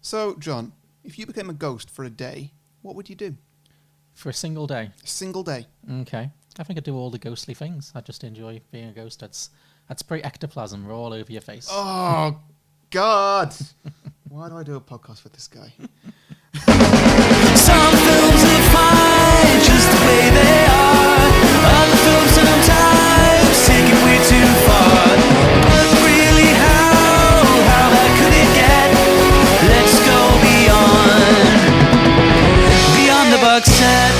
So, John, if you became a ghost for a day, what would you do? For a single day? A single day. Okay. I think I'd do all the ghostly things. I just enjoy being a ghost. That's pretty ectoplasm all over your face. Oh, God. Why do I do a podcast with this guy? Some films are fine just the way they are. Other films sometimes take it way too far. But really, how bad could it get? Let's go beyond the box set.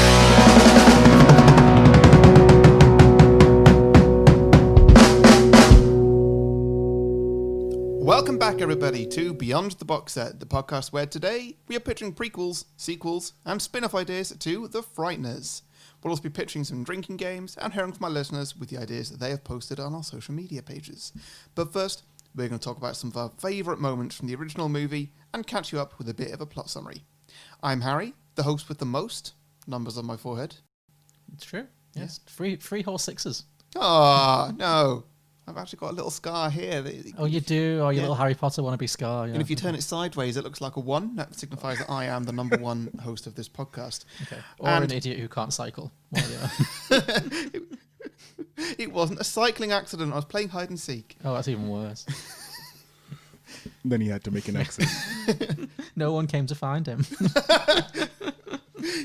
Welcome back, everybody, to Beyond the Box Set, the podcast where today we are pitching prequels, sequels, and spin-off ideas to The Frighteners. We'll also be pitching some drinking games and hearing from my listeners with the ideas that they have posted on our social media pages. But first, we're going to talk about some of our favourite moments from the original movie and catch you up with a bit of a plot summary. I'm Harry, the host with the most numbers on my forehead. It's true. Yes. Yeah. Three whole sixes. Oh, no. I've actually got a little scar here. Oh, you do? Oh, your little Harry Potter wannabe scar. Yeah. And if you turn it sideways, it looks like a 1. That signifies that I am the number 1 host of this podcast. Okay. Or an idiot who can't cycle. Well, yeah. It wasn't a cycling accident. I was playing hide and seek. Oh, that's even worse. Then he had to make an exit. No one came to find him.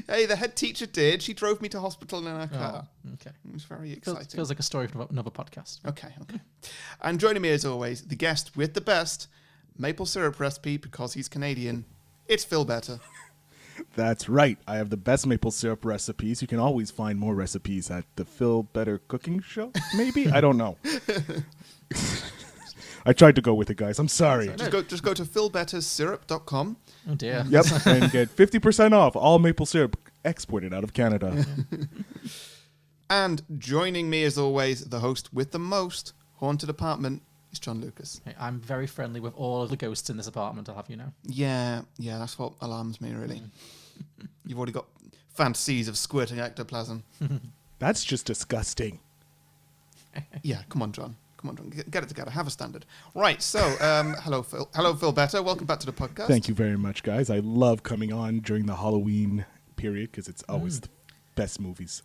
Hey, the head teacher did. She drove me to hospital in her car. Oh, okay. It was very exciting. Feels like a story from another podcast. Okay. And joining me as always, the guest with the best maple syrup recipe because he's Canadian. It's Phil Better. That's right. I have the best maple syrup recipes. You can always find more recipes at the Phil Better Cooking Show, maybe? I don't know. I tried to go with it, guys. I'm sorry. Just go to philbettersyrup.com. Oh, dear. Yep, and get 50% off all maple syrup exported out of Canada. And joining me as always, the host with the most haunted apartment is John Lucas. Hey, I'm very friendly with all of the ghosts in this apartment, I'll have you know. Yeah, that's what alarms me, really. You've already got fantasies of squirting ectoplasm. That's just disgusting. Yeah, come on, John. Get it together. Have a standard. Right, so, hello, Phil. Hello, Phil Better. Welcome back to the podcast. Thank you very much, guys. I love coming on during the Halloween period because it's always the best movies.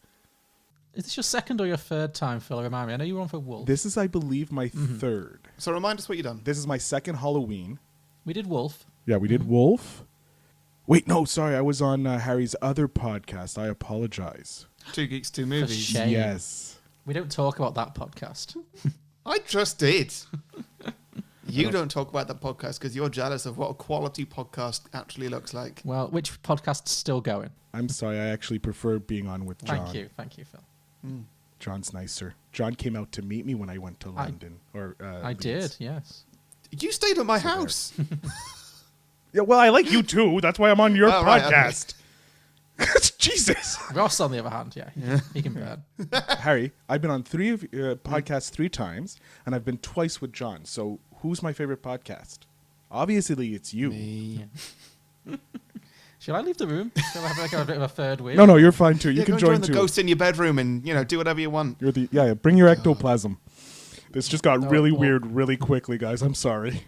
Is this your second or your third time, Phil? Remind me. I know you were on for Wolf. This is, I believe, my third. So remind us what you've done. This is my second Halloween. We did Wolf. Yeah, we did Wolf. Wait, no, sorry. I was on Harry's other podcast. I apologize. 2 Geeks, 2 Movies. For shame. Yes. We don't talk about that podcast. I just did. You don't talk about that podcast because you're jealous of what a quality podcast actually looks like. Well, which podcast's still going? I'm sorry. I actually prefer being on with John. Thank you, Phil. John's nicer. John came out to meet me when I went to London. I did, yes. You stayed at my house. Yeah, well, I like you too. That's why I'm on your Right, podcast. okay. Jesus. Ross, on the other hand, yeah, he can burn. Harry, I've been on 3 podcasts 3 times, and I've been twice with John. So who's my favorite podcast? Obviously, it's you. Me. Shall I leave the room? Shall I have a bit of a third wheel? No, you're fine too. You can go join the too. ghost in your bedroom and do whatever you want. You're bring your ectoplasm. This just got really well- weird really quickly, guys. I'm sorry.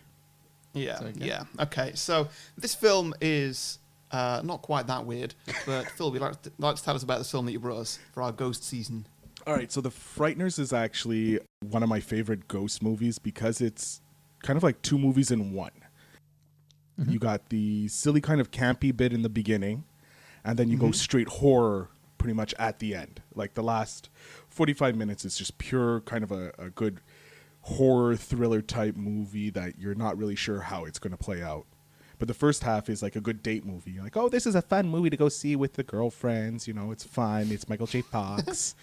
Yeah. Okay, so this film is not quite that weird, but Phil, would you like to tell us about the film that you brought us for our ghost season? All right, so The Frighteners is actually one of my favorite ghost movies because it's kind of like 2 movies in one. Mm-hmm. You got the silly kind of campy bit in the beginning, and then you go straight horror pretty much at the end. Like the last 45 minutes is just pure kind of a good horror thriller type movie that you're not really sure how it's going to play out. But the first half is like a good date movie. You're like, oh, this is a fun movie to go see with the girlfriends. It's fun. It's Michael J. Fox.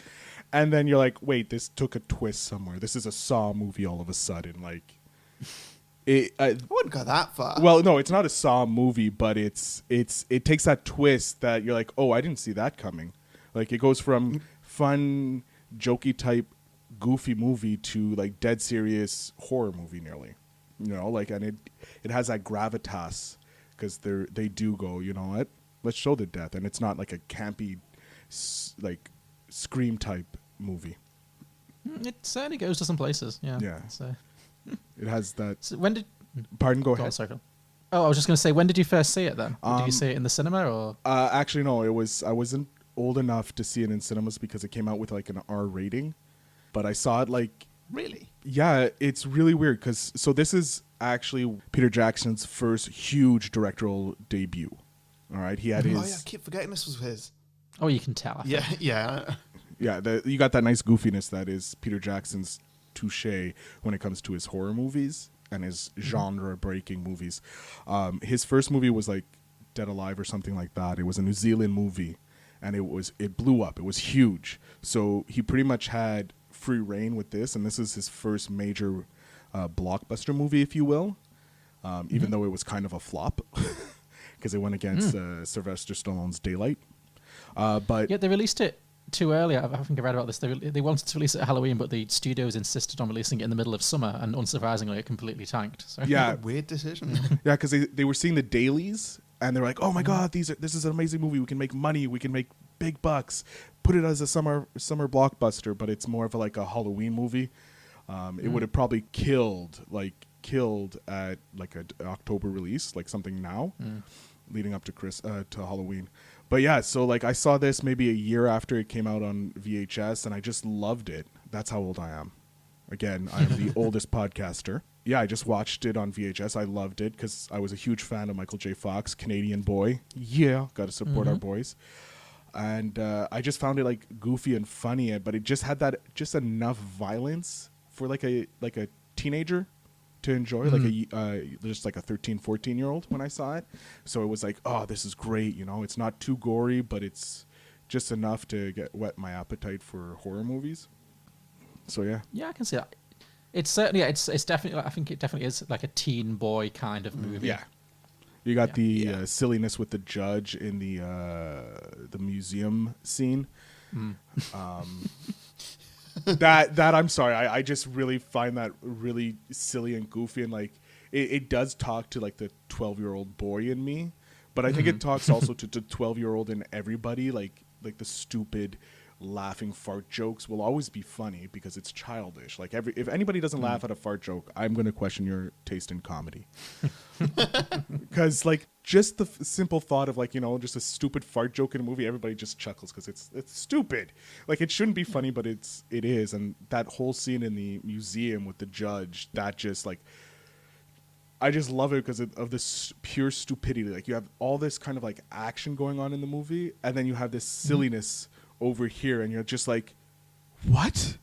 And then you're like, wait, this took a twist somewhere. This is a Saw movie all of a sudden. Like, I wouldn't go that far. well, no, it's not a Saw movie, but it takes that twist that you're like, oh, I didn't see that coming. Like, it goes from fun, jokey type, goofy movie to like dead serious horror movie nearly. And it has that gravitas because they do go, you know what? Let's show the death, and it's not like a campy, like Scream type movie. It certainly goes to some places. Yeah. Yeah. So, It has that. when did? Pardon, go Go ahead. on, sorry, Phil. Oh, I was just going to say, when did you first see it then? Did you see it in the cinema or? Actually, no. I wasn't old enough to see it in cinemas because it came out with like an R rating. But I saw it like. Really? Yeah, it's really weird because this is actually Peter Jackson's first huge directorial debut. All right, he had his. Oh yeah, I keep forgetting this was his. Oh, you can tell. I think. Yeah. Yeah, you got that nice goofiness that is Peter Jackson's touche when it comes to his horror movies and his genre-breaking movies. His first movie was like Dead Alive or something like that. It was a New Zealand movie, and it blew up. It was huge. So he pretty much had free reign with this, and this is his first major blockbuster movie, if you will. Even though it was kind of a flop because it went against Sylvester Stallone's Daylight. But yeah, they released it too early. I think I read about this. They wanted to release it at Halloween, but the studios insisted on releasing it in the middle of summer, and unsurprisingly, it completely tanked. So. yeah, Weird decision. yeah, because they were seeing the dailies, and they're like, "Oh my God, this is an amazing movie. We can make money. We can make big bucks. Put it as a summer blockbuster." But it's more of a Halloween movie. It would have probably killed at like an October release, like something now, leading up to Halloween. But yeah, so like I saw this maybe a year after it came out on VHS, and I just loved it. That's how old I am. Again, I am the oldest podcaster. Yeah, I just watched it on VHS. I loved it because I was a huge fan of Michael J. Fox, Canadian boy. Yeah, got to support our boys. And I just found it like goofy and funny, but it just had just enough violence for like a teenager to enjoy, just like a 13, 14-year-old when I saw it. So it was like, oh, this is great. It's not too gory, but it's just enough to whet my appetite for horror movies. So yeah. Yeah, I can see that. It's certainly, it's definitely, I think it definitely is like a teen boy kind of movie. Yeah. You got the silliness with the judge in the museum scene. That I'm sorry, I just really find that really silly and goofy, and like it does talk to like the 12-year-old boy in me, but I think it talks also to 12-year-old in everybody. Like the stupid laughing fart jokes will always be funny because it's childish. Like if anybody doesn't laugh at a fart joke, I'm going to question your taste in comedy. Because like just the simple thought of like, just a stupid fart joke in a movie, everybody just chuckles because it's stupid. Like it shouldn't be funny, but it is. And that whole scene in the museum with the judge, that just like, I just love it because of this pure stupidity. Like you have all this kind of like action going on in the movie, and then you have this silliness over here, and you're just like, what?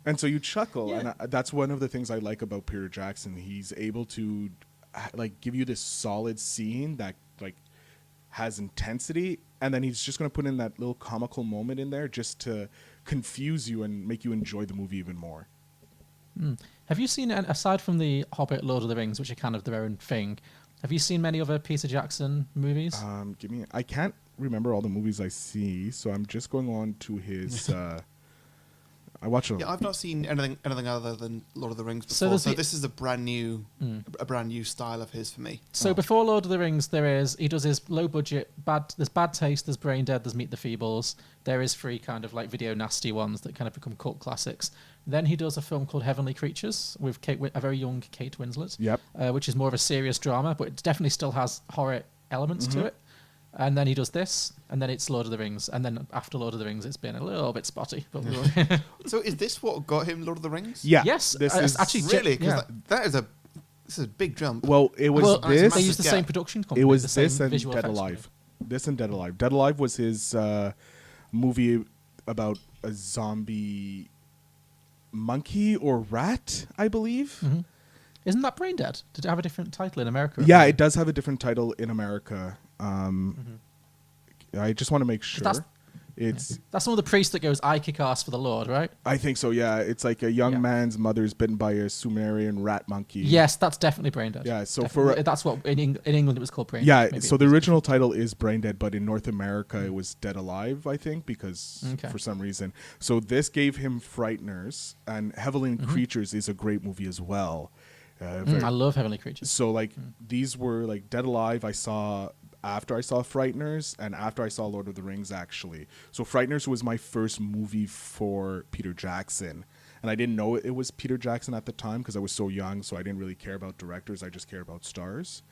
And so you chuckle, and that's one of the things I like about Peter Jackson. He's able to like give you this solid scene that like has intensity, and then he's just going to put in that little comical moment in there just to confuse you and make you enjoy the movie even more. Have you seen, aside from the Hobbit, Lord of the Rings, which are kind of their own thing, have you seen many other Peter Jackson movies? I can't remember all the movies I see, so I'm just going on to his I watch them. Yeah, I've not seen anything other than Lord of the Rings before, so this is a brand new style of his for me. So before Lord of the Rings, he does his low budget, there's Bad Taste, there's Brain Dead, there's Meet the Feebles. There is 3 kind of like video nasty ones that kind of become cult classics. Then he does a film called Heavenly Creatures with a very young Kate Winslet, which is more of a serious drama, but it definitely still has horror elements to it. And then he does this, and then it's Lord of the Rings, and then after Lord of the Rings, it's been a little bit spotty. But So is this what got him Lord of the Rings? Yeah. Yes. This is Actually, really, because this is a big jump. Well, it was this. They used the same production company. It was the this same and visual Dead effects Alive. company. This and Dead Alive. Dead Alive was his movie about a zombie monkey or rat, I believe. Mm-hmm. Isn't that Brain Dead? Did it have a different title in America? Yeah, it does have a different title in America. I just want to make sure. That's one of the priests that goes, I kick ass for the Lord, right? I think so, yeah. It's like a young man's mother's bitten by a Sumerian rat monkey. Yes, that's definitely Brain Dead. Yeah, so that's what in England it was called Brain Dead. Yeah, so the original title is Brain Dead, but in North America it was Dead Alive, I think, because for some reason. So this gave him Frighteners, and Heavenly Creatures is a great movie as well. I love Heavenly Creatures. So like these were like Dead Alive I saw after I saw Frighteners and after I saw Lord of the Rings, actually. So Frighteners was my first movie for Peter Jackson, and I didn't know it was Peter Jackson at the time because I was so young, so I didn't really care about directors. I just cared about stars.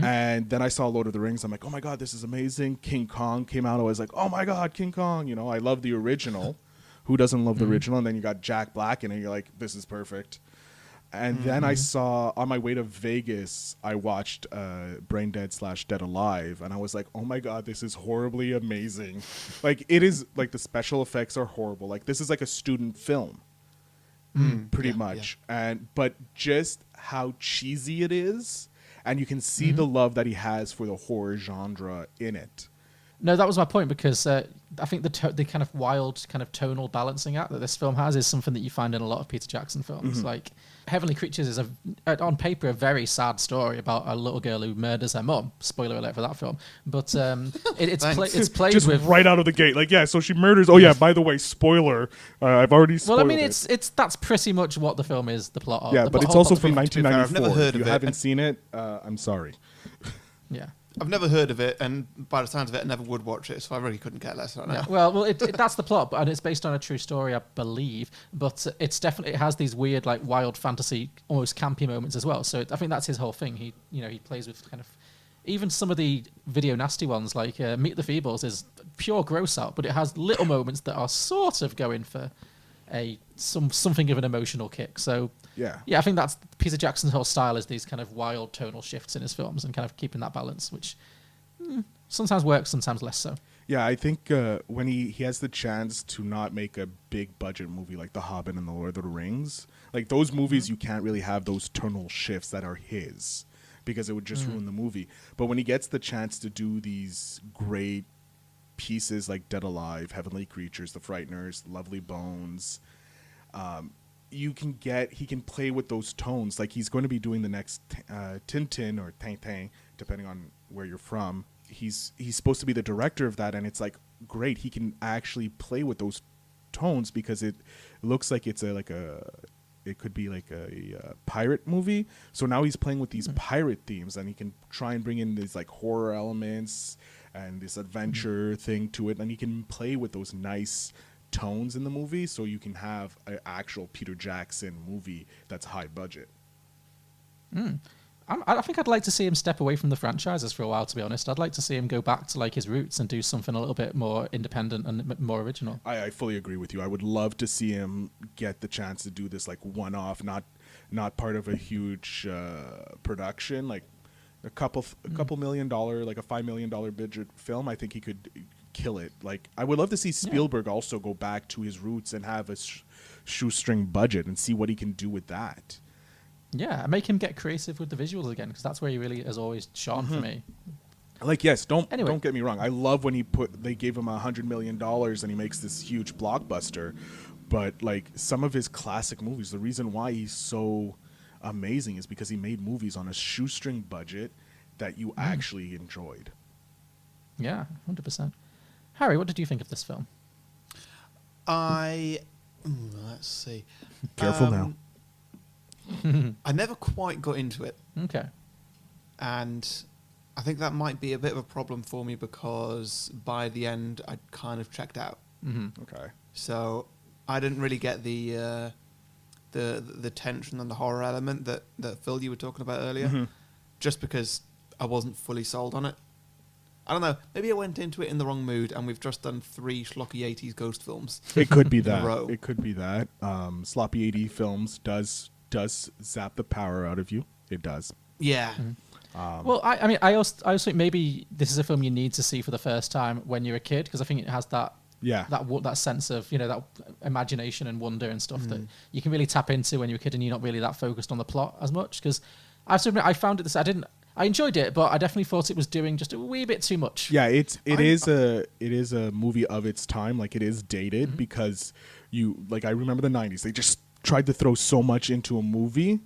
And then I saw Lord of the Rings. I'm like, oh my God, this is amazing. King Kong came out. I was like, oh my God, King Kong. You know, I love the original. Who doesn't love the original? And then you got Jack Black in it. You're like, this is perfect. And then I saw, on my way to Vegas, I watched Brain Dead / Dead Alive. And I was like, oh my God, this is horribly amazing. Like, it is, like, the special effects are horrible. Like, this is like a student film. Pretty much. But just how cheesy it is. And you can see the love that he has for the horror genre in it. No, that was my point, because I think the kind of wild, kind of tonal balancing act that this film has is something that you find in a lot of Peter Jackson films. Like, Heavenly Creatures is, on paper, a very sad story about a little girl who murders her mum. Spoiler alert for that film. But it's played just with... right out of the gate. Like, yeah, so she murders... Oh, yeah, by the way, spoiler. I've already spoiled Well, I mean, it. that's pretty much what the film is, the plot of. Yeah, but it's also from 1994. I've never heard if you of it. haven't seen it, I'm sorry. Yeah. I've never heard of it, and by the sounds of it, I never would watch it, so I really couldn't care less right now. Yeah. Well, that's the plot, and it's based on a true story, I believe. But it has these weird, like, wild fantasy, almost campy moments as well. So I think that's his whole thing. He plays with kind of even some of the video nasty ones, like Meet the Feebles, is pure gross out, but it has little moments that are sort of going for something of an emotional kick. So yeah, I think that's Peter Jackson's whole style, is these kind of wild tonal shifts in his films and kind of keeping that balance, which sometimes works, sometimes less so. Yeah, I think when he has the chance to not make a big budget movie like The Hobbit and The Lord of the Rings, like those movies, you can't really have those tonal shifts that are his, because it would just ruin the movie. But when he gets the chance to do these great pieces like Dead Alive, Heavenly Creatures, The Frighteners, Lovely Bones, he can play with those tones. Like, he's going to be doing the next Tintin or Tintin, depending on where you're from. He's supposed to be the director of that, and it's like, great, he can actually play with those tones, because it looks like it could be like a pirate movie. So now he's playing with these pirate themes, and he can try and bring in these like horror elements and this adventure thing to it, and he can play with those nice tones in the movie, so you can have an actual Peter Jackson movie that's high budget. I think I'd like to see him step away from the franchises for a while, to be honest. I'd like to see him go back to like his roots and do something a little bit more independent and more original. I fully agree with you. I would love to see him get the chance to do this like one-off, not part of a huge production, like a couple $1 million, like a $5 million budget film. I think he could kill it. Like, I would love to see Spielberg also go back to his roots and have a shoestring budget and see what he can do with that. Yeah, make him get creative with the visuals again, because that's where he really has always shone for me. Like, yes, don't get me wrong. I love when they gave him $100 million and he makes this huge blockbuster. But like, some of his classic movies, the reason why he's so amazing is because he made movies on a shoestring budget that you actually enjoyed. Yeah, 100%. Harry, what did you think of this film? Let's see. Careful now. I never quite got into it. Okay. And I think that might be a bit of a problem for me, because by the end I kind of checked out. Okay. So I didn't really get the tension and the horror element that Phil, you were talking about earlier, just because I wasn't fully sold on it. I don't know. Maybe I went into it in the wrong mood, and we've just done 3 schlocky 80s ghost films. It could be that. row. It could be that. Sloppy 80 films does zap the power out of you. It does. Yeah. Well, I also think maybe this is a film you need to see for the first time when you're a kid, because I think it has that sense of, that imagination and wonder and stuff that you can really tap into when you're a kid and you're not really that focused on the plot as much. Because I have to admit, I found it. I enjoyed it, but I definitely thought it was doing just a wee bit too much. Yeah, it is a movie of its time. Like, it is dated because I remember the 90s. They just tried to throw so much into a movie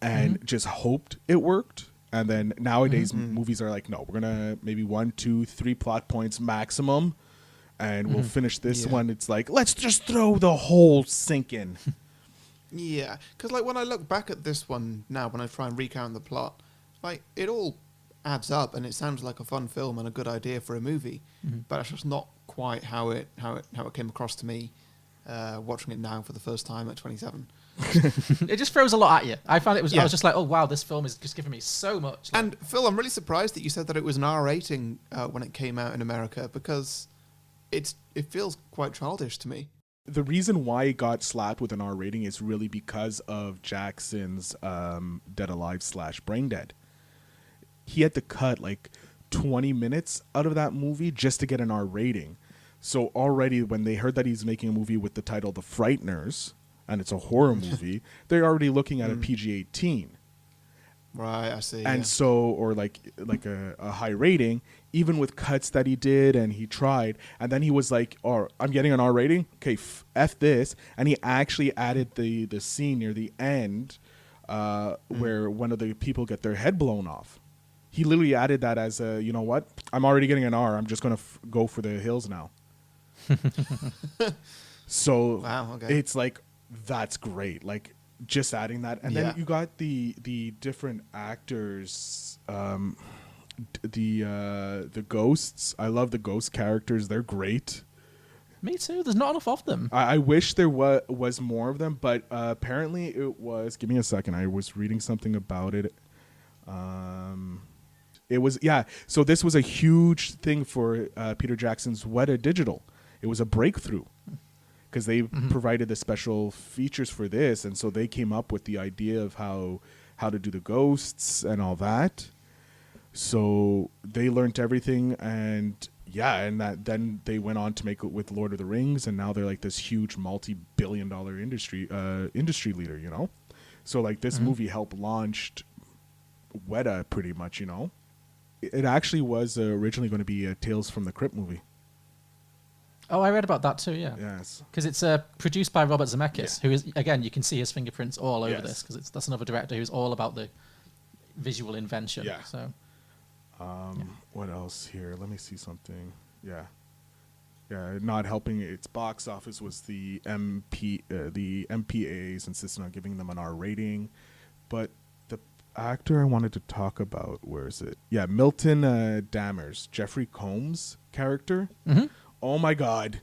and just hoped it worked. And then nowadays movies are like, no, we're gonna maybe 1, 2, 3 plot points maximum, and we'll finish this one. It's like, let's just throw the whole sink in. Yeah, because like when I look back at this one now, when I try and recount the plot, like, it all adds up and it sounds like a fun film and a good idea for a movie, but it's just not quite how it came across to me. watching it now for the first time at 27. It just throws a lot at you. I found it was. Yeah. I was just like, oh wow, this film is just giving me so much. Like, And Phil, I'm really surprised that you said that it was an R rating when it came out in America, because it feels quite childish to me. The reason why it got slapped with an R rating is really because of Jackson's Dead Alive / Brain Dead. He had to cut like 20 minutes out of that movie just to get an R rating. So already when they heard that he's making a movie with the title The Frighteners, and it's a horror movie, they're already looking at a PG-18. Right, I see. And so, or like a high rating, even with cuts that he did and he tried, and then he was like, "Oh, I'm getting an R rating. Okay, f this," and he actually added the scene near the end where one of the people get their head blown off. He literally added that as a, you know what? I'm already getting an R. I'm just gonna go for the hills now. So Wow, okay. it's like, that's great. Like, just adding that, and then you got the different actors, the ghosts. I love the ghost characters; they're great. me too. There's not enough of them. I wish there was more of them, but apparently it was. Give me a second. I was reading something about it. It was So this was a huge thing for Peter Jackson's Weta Digital. It was a breakthrough, because they provided the special features for this, and so they came up with the idea of how to do the ghosts and all that. So they learned everything, and then they went on to make it with Lord of the Rings, and now they're like this huge multi-billion-dollar industry leader, you know. So like this movie helped launched Weta pretty much, you know. It actually was originally going to be a Tales from the Crypt movie. Oh, I read about that too. Yeah. Yes. Because it's produced by Robert Zemeckis, who is, again, you can see his fingerprints all over Yes. this, because that's another director who's all about the visual invention. Yeah. So. What else here? Let me see something. Yeah, not helping its box office was the MPAAs insisting on giving them an R rating, but the actor I wanted to talk about, where is it? Yeah, Milton Dammers, Jeffrey Combs' character. Oh my God,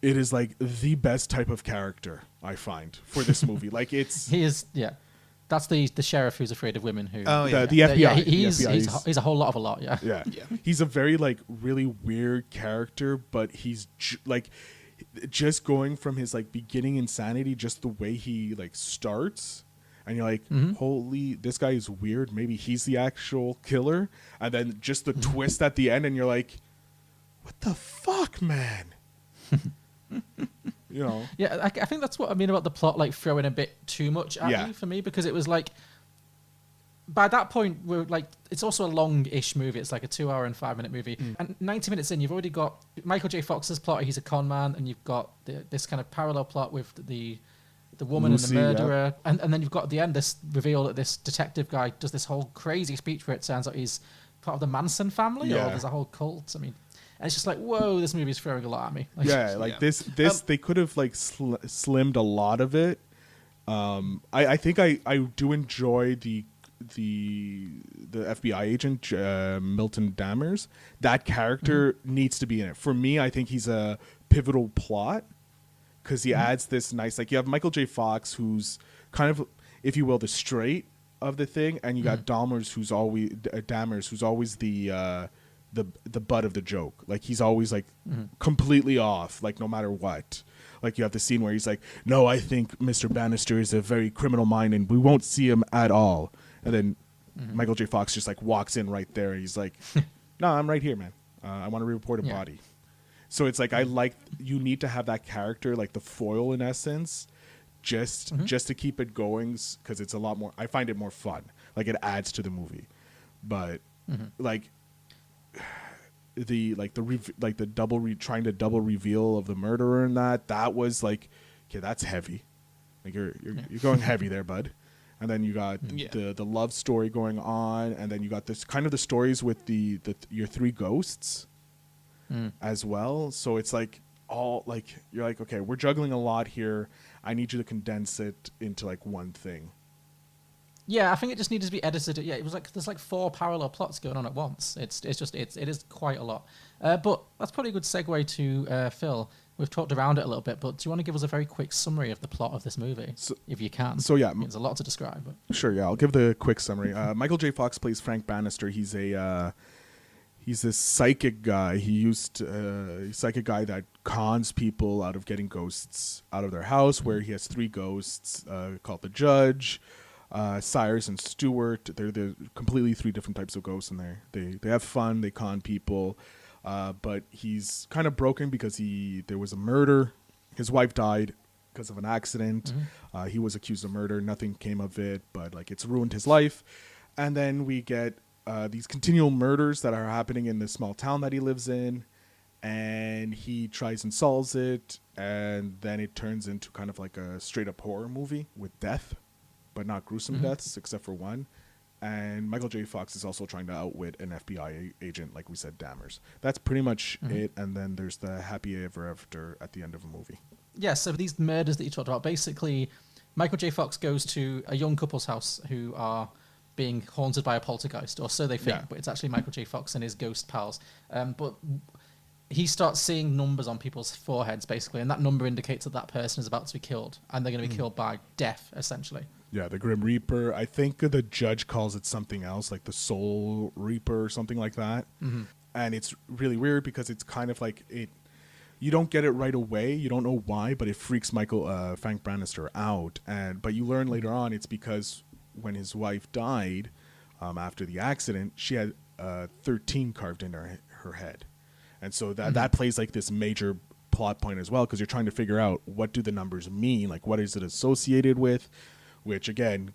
it is like the best type of character I find for this movie. Like it's He is, yeah. That's the sheriff who's afraid of women. Who? Oh, yeah. the FBI. Yeah, the he's FBI a whole lot of a lot. Yeah. Yeah. Yeah. He's a very like really weird character, but he's like just going from his like beginning insanity, just the way he like starts, and you're like, holy, this guy is weird. Maybe he's the actual killer, and then just the twist at the end, and you're like, what the fuck, man? You know. Yeah, I think that's what I mean about the plot, like throwing a bit too much at Yeah. me for me, because it was like, by that point, we're like, it's also a long-ish movie. It's like a 2 hour and 5 minute movie, and 90 minutes in, you've already got Michael J. Fox's plot. He's a con man, and you've got this kind of parallel plot with the woman Lucy, and the murderer, and then you've got at the end this reveal that this detective guy does this whole crazy speech where it turns out he's part of the Manson family, or Yeah. there's a whole cult. I mean. And it's just like, whoa, this movie's throwing a lot at me. Like, Yeah, like Yeah. this they could have like slimmed a lot of it. I think I do enjoy the FBI agent Milton Dammers. That character needs to be in it. For me, I think he's a pivotal plot, because he adds this nice, like, you have Michael J. Fox, who's kind of, if you will, the straight of the thing, and you got Dammers, who's always the butt of the joke. Like, he's always like completely off, like no matter what. Like, you have the scene where he's like, no, I think Mr. Bannister is a very criminal mind and we won't see him at all. And then Michael J. Fox just like walks in right there and he's like, no, I'm right here, man. I want to report a body. So it's like, I like, you need to have that character, like the foil in essence, just to keep it going, because it's a lot more, I find it more fun. Like, it adds to the movie. But like, trying to double reveal of the murderer in that was like, okay, that's heavy. Like, you're going heavy there, bud. And then you got the love story going on, and then you got this kind of the stories with your three ghosts as well. So it's like all like, you're like, okay, we're juggling a lot here. I need you to condense it into like one thing. Yeah, I think it just needed to be edited. Yeah, it was like there's like 4 parallel plots going on at once. It is quite a lot. But that's probably a good segue to Phil. we've talked around it a little bit, but do you want to give us a very quick summary of the plot of this movie, if you can? So yeah, There's a lot to describe. But. Sure, yeah, I'll give the quick summary. Michael J. Fox plays Frank Bannister. He's this psychic guy. He's a psychic guy that cons people out of getting ghosts out of their house, where he has 3 ghosts called the Judge, Cyrus, and Stewart. They're completely 3 different types of ghosts in there. They have fun. They con people. But he's kind of broken because there was a murder. His wife died because of an accident. He was accused of murder. Nothing came of it, but like it's ruined his life. And then we get these continual murders that are happening in the small town that he lives in, and he tries and solves it, and then it turns into kind of like a straight up horror movie with death, but not gruesome deaths except for one. And Michael J. Fox is also trying to outwit an FBI agent, like we said, Dammers. That's pretty much it. And then there's the happy ever after at the end of a movie. Yeah, so these murders that you talked about, basically, Michael J. Fox goes to a young couple's house who are being haunted by a poltergeist, or so they think, but it's actually Michael J. Fox and his ghost pals. But he starts seeing numbers on people's foreheads, basically, and that number indicates that that person is about to be killed, and they're going to be killed by death, essentially. Yeah, the Grim Reaper. I think the Judge calls it something else, like the Soul Reaper or something like that. And it's really weird because it's kind of like you don't get it right away. You don't know why, but it freaks Frank Bannister out. But you learn later on it's because when his wife died after the accident, she had 13 carved in her head. And so that plays like this major plot point as well, because you're trying to figure out what do the numbers mean? Like, what is it associated with? Which, again,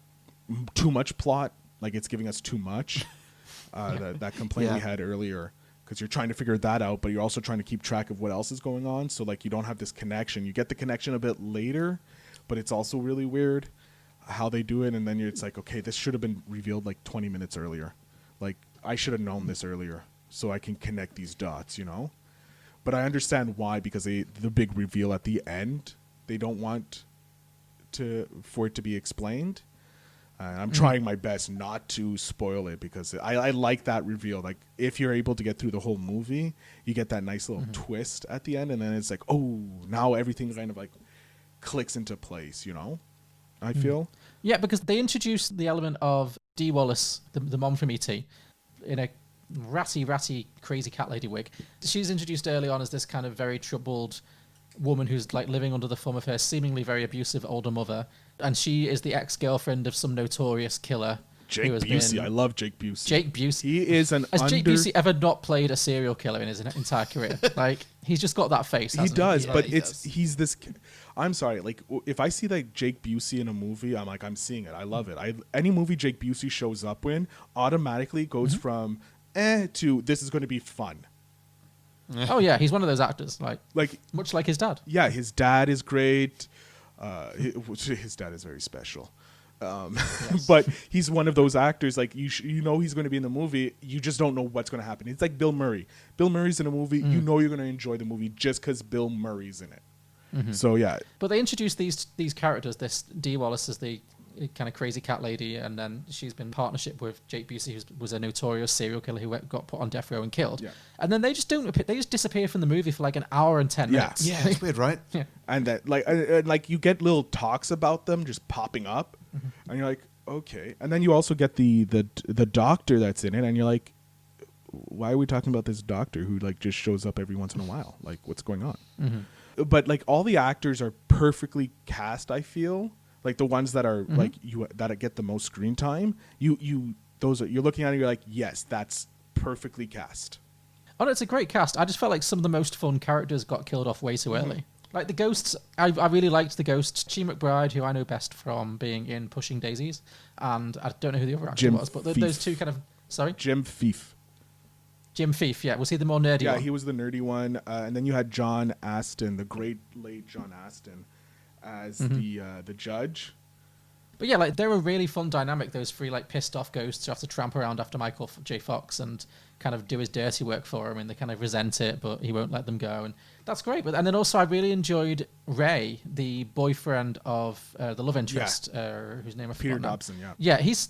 too much plot. Like, it's giving us too much. That complaint we had earlier. Because you're trying to figure that out, but you're also trying to keep track of what else is going on. So, like, you don't have this connection. You get the connection a bit later, but it's also really weird how they do it. And then it's like, okay, this should have been revealed like 20 minutes earlier. Like, I should have known this earlier so I can connect these dots, you know? But I understand why, because the big reveal at the end, they don't want for it to be explained. I'm trying my best not to spoil it, because I like that reveal. Like, if you're able to get through the whole movie, you get that nice little twist at the end, and then it's like, oh, now everything kind of like clicks into place, you know? I feel. Yeah, because they introduced the element of Dee Wallace, the mom from E.T., in a ratty, crazy cat lady wig. She's introduced early on as this kind of very troubled woman who's like living under the thumb of her seemingly very abusive older mother, and she is the ex-girlfriend of some notorious killer. Jake Busey. I love Jake Busey. Jake Busey. He is Jake Busey ever not played a serial killer in his entire career? Like, he's just got that face. He does, Yeah, but he does. he's this. I'm sorry, like if I see like Jake Busey in a movie, I'm like, I'm seeing it. I love it. Any movie Jake Busey shows up in automatically goes from to this is going to be fun. Oh yeah, he's one of those actors, like much like his dad. Yeah, his dad is great. His dad is very special. But he's one of those actors, like you know he's going to be in the movie, you just don't know what's going to happen. It's like Bill Murray. Bill Murray's in a movie, you know you're going to enjoy the movie just because Bill Murray's in it. So yeah. But they introduced these characters. This Dee Wallace is the kind of crazy cat lady, and then she's been in partnership with Jake Busey, who was a notorious serial killer who got put on death row and killed. Yeah. And then they just disappear from the movie for like an hour and 10 minutes. Yeah, it's weird, right? Yeah. And that like you get little talks about them just popping up, and you're like, okay. And then you also get the doctor that's in it, and you're like, why are we talking about this doctor who like just shows up every once in a while? Like, what's going on? But like all the actors are perfectly cast, I feel. Like the ones that are like that get the most screen time, you're looking at it, you're like, yes, that's perfectly cast. Oh, no, it's a great cast. I just felt like some of the most fun characters got killed off way too early. Like the ghosts, I really liked the ghost. Chi McBride, who I know best from being in Pushing Daisies, and I don't know who the other actor was, but those two kind of... Sorry? Jim Fief. Jim Fief, yeah. Was he the more nerdy one? Yeah, he was the nerdy one. And then you had John Astin, the great late John Astin, as the judge. But yeah, like they're a really fun dynamic, those three like pissed off ghosts who have to tramp around after Michael J. Fox and kind of do his dirty work for him, and they kind of resent it, but he won't let them go, and that's great. And then also I really enjoyed Ray, the boyfriend of the love interest, whose name I forgot Peter now. Dobson, yeah. Yeah, he's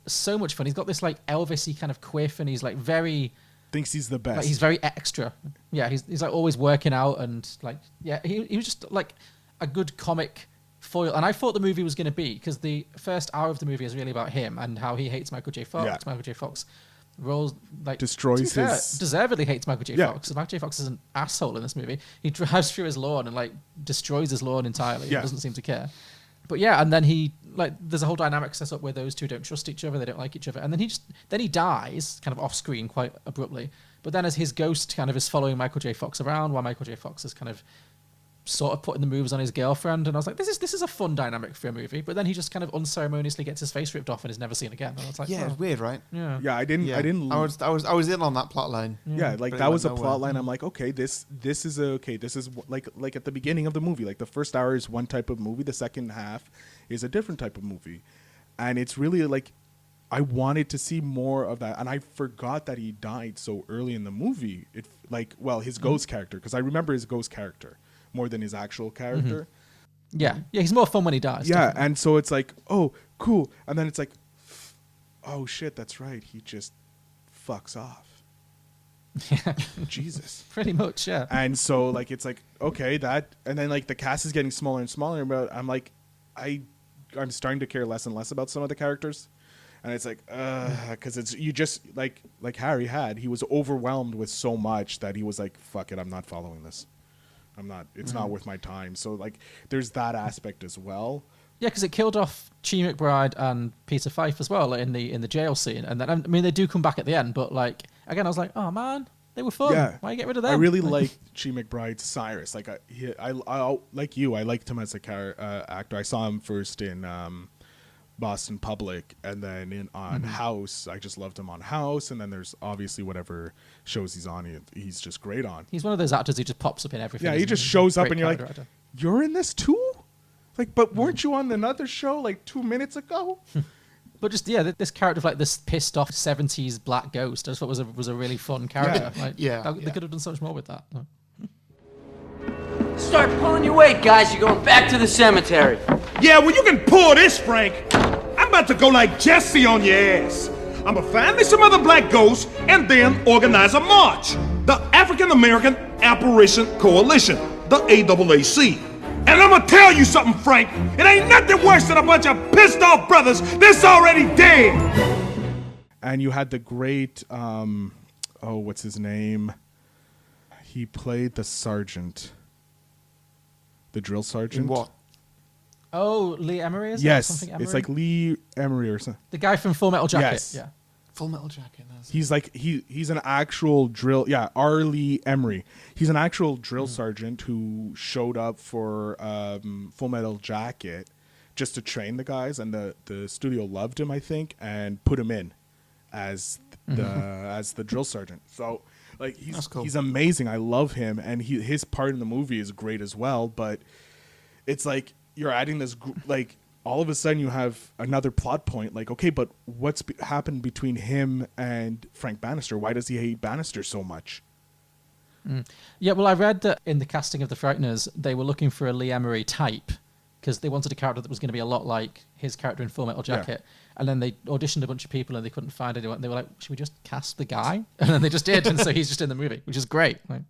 so much fun. He's got this like Elvis-y kind of quiff, and he's like very Thinks he's the best. Like, he's very extra. Yeah, he's like always working out and like, yeah, he was just like a good comic foil. And I thought the movie was going to be, because the first hour of the movie is really about him and how he hates Michael J. Fox. Yeah. Michael J. Fox rolls like Destroys his... deservedly hates Michael J. Yeah. Fox. Michael J. Fox is an asshole in this movie. He drives through his lawn and like destroys his lawn entirely. Yeah. He doesn't seem to care. But yeah, and then he like there's a whole dynamic set up where those two don't trust each other, they don't like each other, and then he dies kind of off screen quite abruptly. But then as his ghost kind of is following Michael J. Fox around, while Michael J. Fox is kind of sort of putting the moves on his girlfriend, and I was like, this is a fun dynamic for a movie. But then he just kind of unceremoniously gets his face ripped off and is never seen again. And I was like, Yeah, it's weird, right? yeah, Yeah, I didn't. I was in on that plot line. Yeah, like But it that was a went plot nowhere. line. I'm like, okay, this is like at the beginning of the movie. Like the first hour is one type of movie, the second half is a different type of movie, and it's really like I wanted to see more of that, and I forgot that he died so early in the movie. It like his ghost character, because I remember his ghost character more than his actual character. yeah, he's more fun when he dies. Yeah, definitely. and so it's like, oh, cool, and then it's like, oh shit, that's right, he just fucks off. Yeah, Jesus. pretty much, yeah. And so like it's like, okay, that, and then like the cast is getting smaller and smaller, but I'm like, I'm starting to care less and less about some of the characters, and it's like because it's you just like Harry he was overwhelmed with so much that he was like, fuck it, I'm not following this, it's not worth my time. So like there's that aspect as well. Yeah, because it killed off Chi McBride and Peter Fife as well in the jail scene, and then I mean they do come back at the end, but like again I was like, oh man, they were fun. Yeah, Why you get rid of them? I really liked Chi McBride's Cyrus. Like I like you. I liked him as a actor. I saw him first in Boston Public, and then on House. I just loved him on House, and then there's obviously whatever shows he's on. He's just great on. He's one of those actors who just pops up in everything. Yeah, he isn't just shows up, Great and you're like, character actor. you're in this too. Like, but weren't you on another show like 2 minutes ago? But just this character of like this pissed off 70s black ghost, I just thought was a really fun character. Yeah. Like, Yeah, they yeah. could have done so much more with that. Start pulling your weight, guys. You're going back to the cemetery. Yeah, well, you can pull this, Frank. I'm about to go like Jesse on your ass. I'ma find me some other black ghosts and then organize a march. The African American Apparition Coalition, the AAAC. And I'ma tell you something, Frank. It ain't nothing worse than a bunch of pissed off brothers that's already dead. And you had the great, what's his name? He played the sergeant, the drill sergeant. In what? Oh, Lee Emery is Yes, Something Emery? it's like Lee Emery or something. the guy from Full Metal Jacket. Yes. Yeah. Full Metal Jacket. He's like he's an actual drill. Yeah, R. Lee Emery. He's an actual drill sergeant who showed up for Full Metal Jacket just to train the guys, and the studio loved him, I think, and put him in as the drill sergeant. So like That's cool. he's amazing. I love him, and his part in the movie is great as well. But it's like you're adding this like. All of a sudden you have another plot point, like, okay, but what's happened between him and Frank Bannister? Why does he hate Bannister so much? Yeah, well, I read that in the casting of the Frighteners, they were looking for a Lee Emery type because they wanted a character that was going to be a lot like his character in Full Metal Jacket. And then they auditioned a bunch of people and they couldn't find anyone. They were like, should we just cast the guy? And then they just did. And so he's just in the movie, which is great. Like,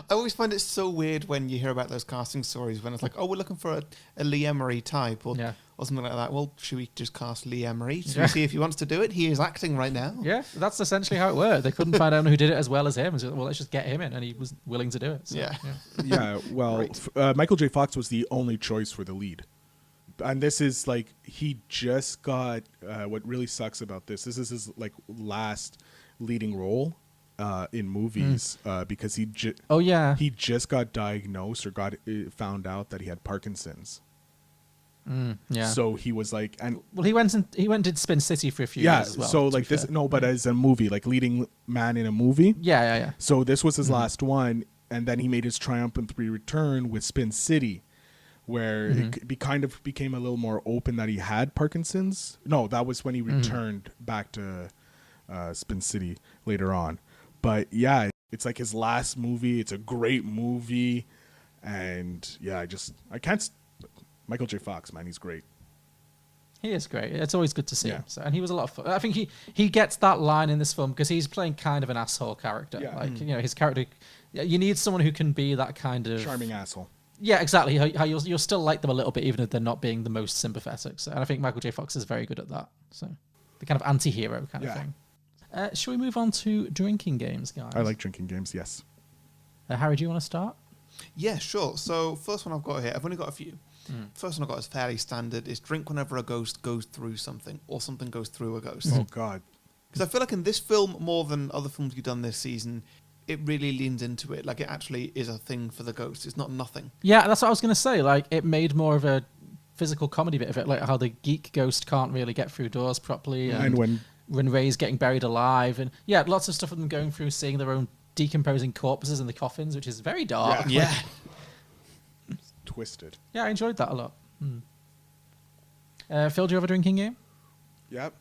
I always find it so weird when you hear about those casting stories when it's like, oh, we're looking for a Lee Emery type or something like that. Well, should we just cast Lee Emery? Should we see if he wants to do it? He is acting right now. yeah, that's essentially how it worked. They couldn't find anyone who did it as well as him. So, well, let's just get him in. And he was willing to do it. So, Yeah. Yeah, well, Michael J. Fox was the only choice for the lead. And this is like, he just got, what really sucks about this is his like last leading role in movies because he just got diagnosed or got found out that he had Parkinson's. Yeah. So he was like, and well, he went and did Spin City for a few years as well. so to like be this, fair. no, but as a movie, like leading man in a movie. Yeah. So this was his last one, and then he made his triumphant return with Spin City, where it became a little more open that he had Parkinson's. No, that was when he returned back to Spin City later on. But yeah, it's like his last movie. It's a great movie, and yeah, I can't. Michael J. Fox, man, he's great. He is great. It's always good to see Yeah. him. So, and he was a lot of fun. I think he gets that line in this film because he's playing kind of an asshole character. Yeah. Like, his character, you need someone who can be that kind of Charming asshole. Yeah, exactly. How you'll still like them a little bit, even if they're not being the most sympathetic. So, and I think Michael J. Fox is very good at that. So, the kind of anti-hero kind of thing. Shall we move on to drinking games, guys? I like drinking games, yes. Harry, do you want to start? Yeah, sure. So first one I've got here, I've only got a few. First one I've got is fairly standard. Is drink whenever a ghost goes through something or something goes through a ghost. Oh, God. Because I feel like in this film, more than other films you've done this season, it really leans into it. Like, it actually is a thing for the ghost. It's not nothing. Yeah, that's what I was going to say. Like, it made more of a physical comedy bit of it, like how the geek ghost can't really get through doors properly. And when Ray's getting buried alive. And yeah, lots of stuff of them going through, seeing their own decomposing corpses in the coffins, which is very dark. Yeah. Twisted. Yeah, I enjoyed that a lot. Phil, do you have a drinking game? Yep.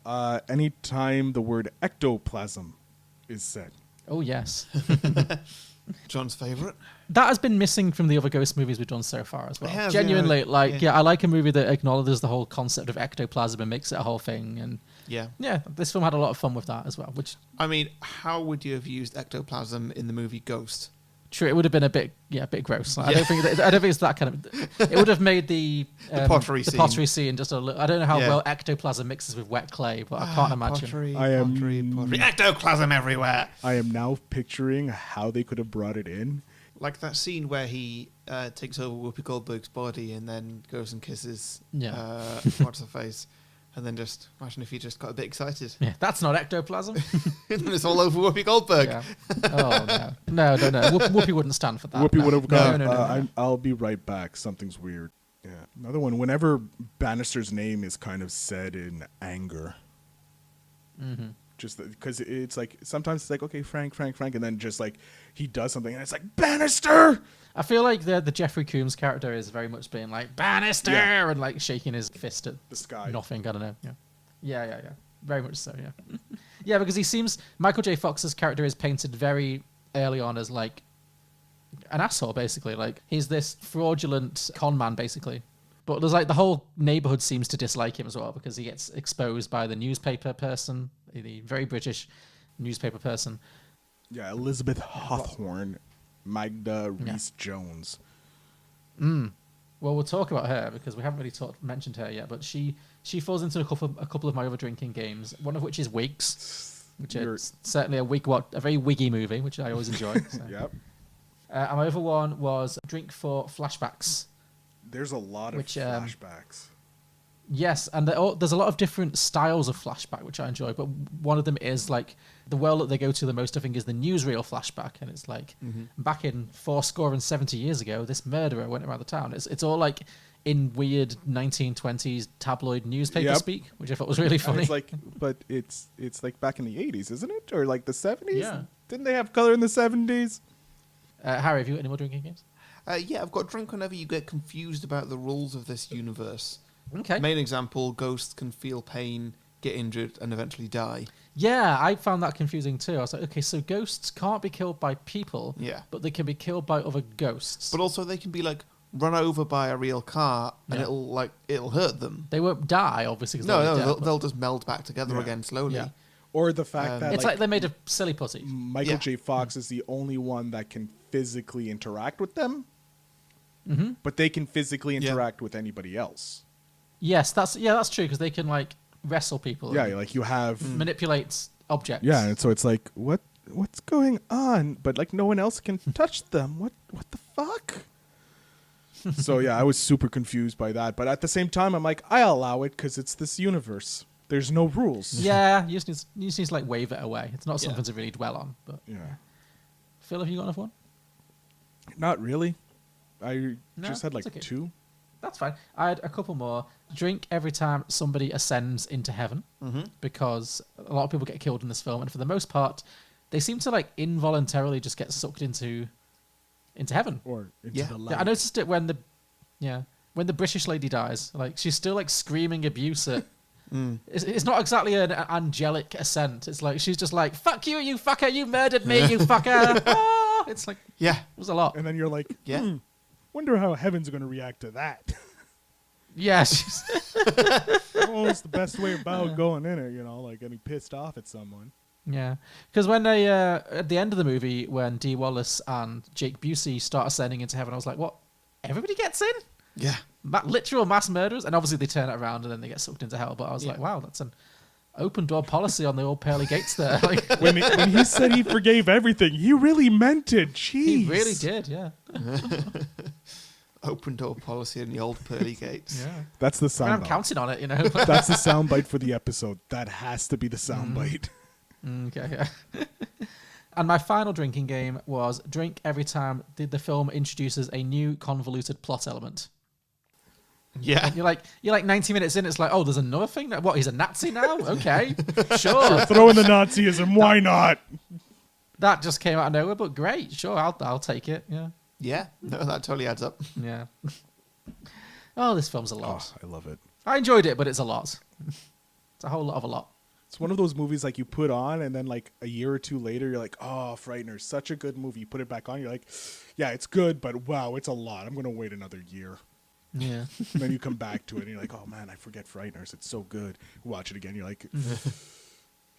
Anytime the word ectoplasm is said. Oh, yes. John's favourite. That has been missing from the other ghost movies we've done so far as well. It has, Genuinely, yeah. I like a movie that acknowledges the whole concept of ectoplasm and makes it a whole thing. And Yeah. this film had a lot of fun with that as well. Which, I mean, how would you have used ectoplasm in the movie Ghost? true, it would have been a bit gross. Like, I don't think it's that kind of. It would have made the pottery scene just a little. I don't know how well ectoplasm mixes with wet clay, but I can't imagine. Pottery. Ectoplasm everywhere. I am now picturing how they could have brought it in. Like that scene where he takes over Whoopi Goldberg's body and then goes and kisses what's her face, and then just imagine if he just got a bit excited. Yeah, that's not ectoplasm. And it's all over Whoopi Goldberg. Yeah. Oh no. Whoopi wouldn't stand for that. Whoopi would have gone, No. I'll be right back. Something's weird. Yeah. Another one. Whenever Bannister's name is kind of said in anger. Mm-hmm. Just because it's like, sometimes it's like, okay, Frank, and then just like he does something and it's like, Bannister! I feel like the Jeffrey Combs character is very much being like, Bannister! Yeah. And like shaking his fist at The sky. nothing, I don't know. Yeah. Very much so, yeah. Yeah, because he seems, Michael J. Fox's character is painted very early on as like an asshole, basically. Like, he's this fraudulent con man, basically. But there's like the whole neighborhood seems to dislike him as well because he gets exposed by the newspaper person, the very British newspaper person. Yeah, Elizabeth Hawthorne, Magda Reese-Jones. Well, we'll talk about her because we haven't really mentioned her yet. But she falls into a couple of my other drinking games. One of which is Wigs, which is certainly a very wiggy movie, which I always enjoy. So. Yep. And my other one was Drink for Flashbacks. There's a lot of flashbacks. Yes, and there's a lot of different styles of flashback, which I enjoy. But one of them is like the world that they go to the most, I think, is the newsreel flashback, and it's like back in 70 years ago, this murderer went around the town. It's all like in weird 1920s tabloid newspaper speak, which I thought was really funny. It's like, but it's like back in the 80s, isn't it, or like the 70s? Yeah. Didn't they have color in the 70s? Harry, have you got any more drinking games? Yeah, I've got drink whenever you get confused about the rules of this universe. Okay. Main example, ghosts can feel pain, get injured, and eventually die. Yeah, I found that confusing too. I was like, okay, so ghosts can't be killed by people, but they can be killed by other ghosts. But also they can be like run over by a real car and it'll hurt them. They won't die, obviously. They'll just meld back together again slowly. Yeah. Or the fact that it's like they're made of silly pussy. Michael J. Fox is the only one that can physically interact with them, but they can physically interact with anybody else. Yes, that's true because they can like wrestle people. Yeah, like you have manipulate objects. Yeah, and so it's like what's going on? But like no one else can touch them. What the fuck? So yeah, I was super confused by that. But at the same time, I'm like, I allow it because it's this universe. There's no rules. Yeah, you just need to like wave it away. It's not something to really dwell on. But yeah. Phil, have you got another one? Not really. I just had like two. That's fine. I had a couple more. Drink every time somebody ascends into heaven, because a lot of people get killed in this film, and for the most part, they seem to like involuntarily just get sucked into heaven or into the light. I noticed it when the British lady dies. Like she's still like screaming abuse at. It's not exactly an angelic ascent. It's like she's just like, "Fuck you, you fucker! You murdered me, you fucker!" It's like it was a lot. And then you're like, wonder how heaven's going to react to that. Yeah. Oh, it's the best way about going in it, like getting pissed off at someone. Yeah, because when they at the end of the movie, when Dee Wallace and Jake Busey start ascending into heaven, I was like, "What? Everybody gets in? Yeah. Literal mass murderers?" And obviously they turn it around and then they get sucked into hell. But I was like, "Wow, that's an open door policy on the old pearly gates there." Like, when he said he forgave everything, he really meant it. Jeez, he really did. Yeah. Open door policy in the old pearly gates. Yeah. That's the I'm soundbite. counting on it. That's the soundbite for the episode. That has to be the soundbite. Okay. Yeah. And my final drinking game was drink every time the film introduces a new convoluted plot element. Yeah. You're like 90 minutes in, it's like, oh, there's another thing. What, he's a Nazi now? Okay, sure. Throw in the Nazism. Why not? That just came out of nowhere, but great. Sure, I'll take it. Yeah. Yeah. No, that totally adds up. Yeah. Oh, this film's a lot. Oh, I love it. I enjoyed it, but it's a lot. It's a whole lot of a lot. It's one of those movies like you put on and then like a year or two later, you're like, oh, Frighteners, such a good movie. You put it back on, you're like, yeah, it's good, but wow, it's a lot. I'm going to wait another year. Yeah. And then you come back to it and you're like, oh man, I forget Frighteners. It's so good. Watch it again. You're like,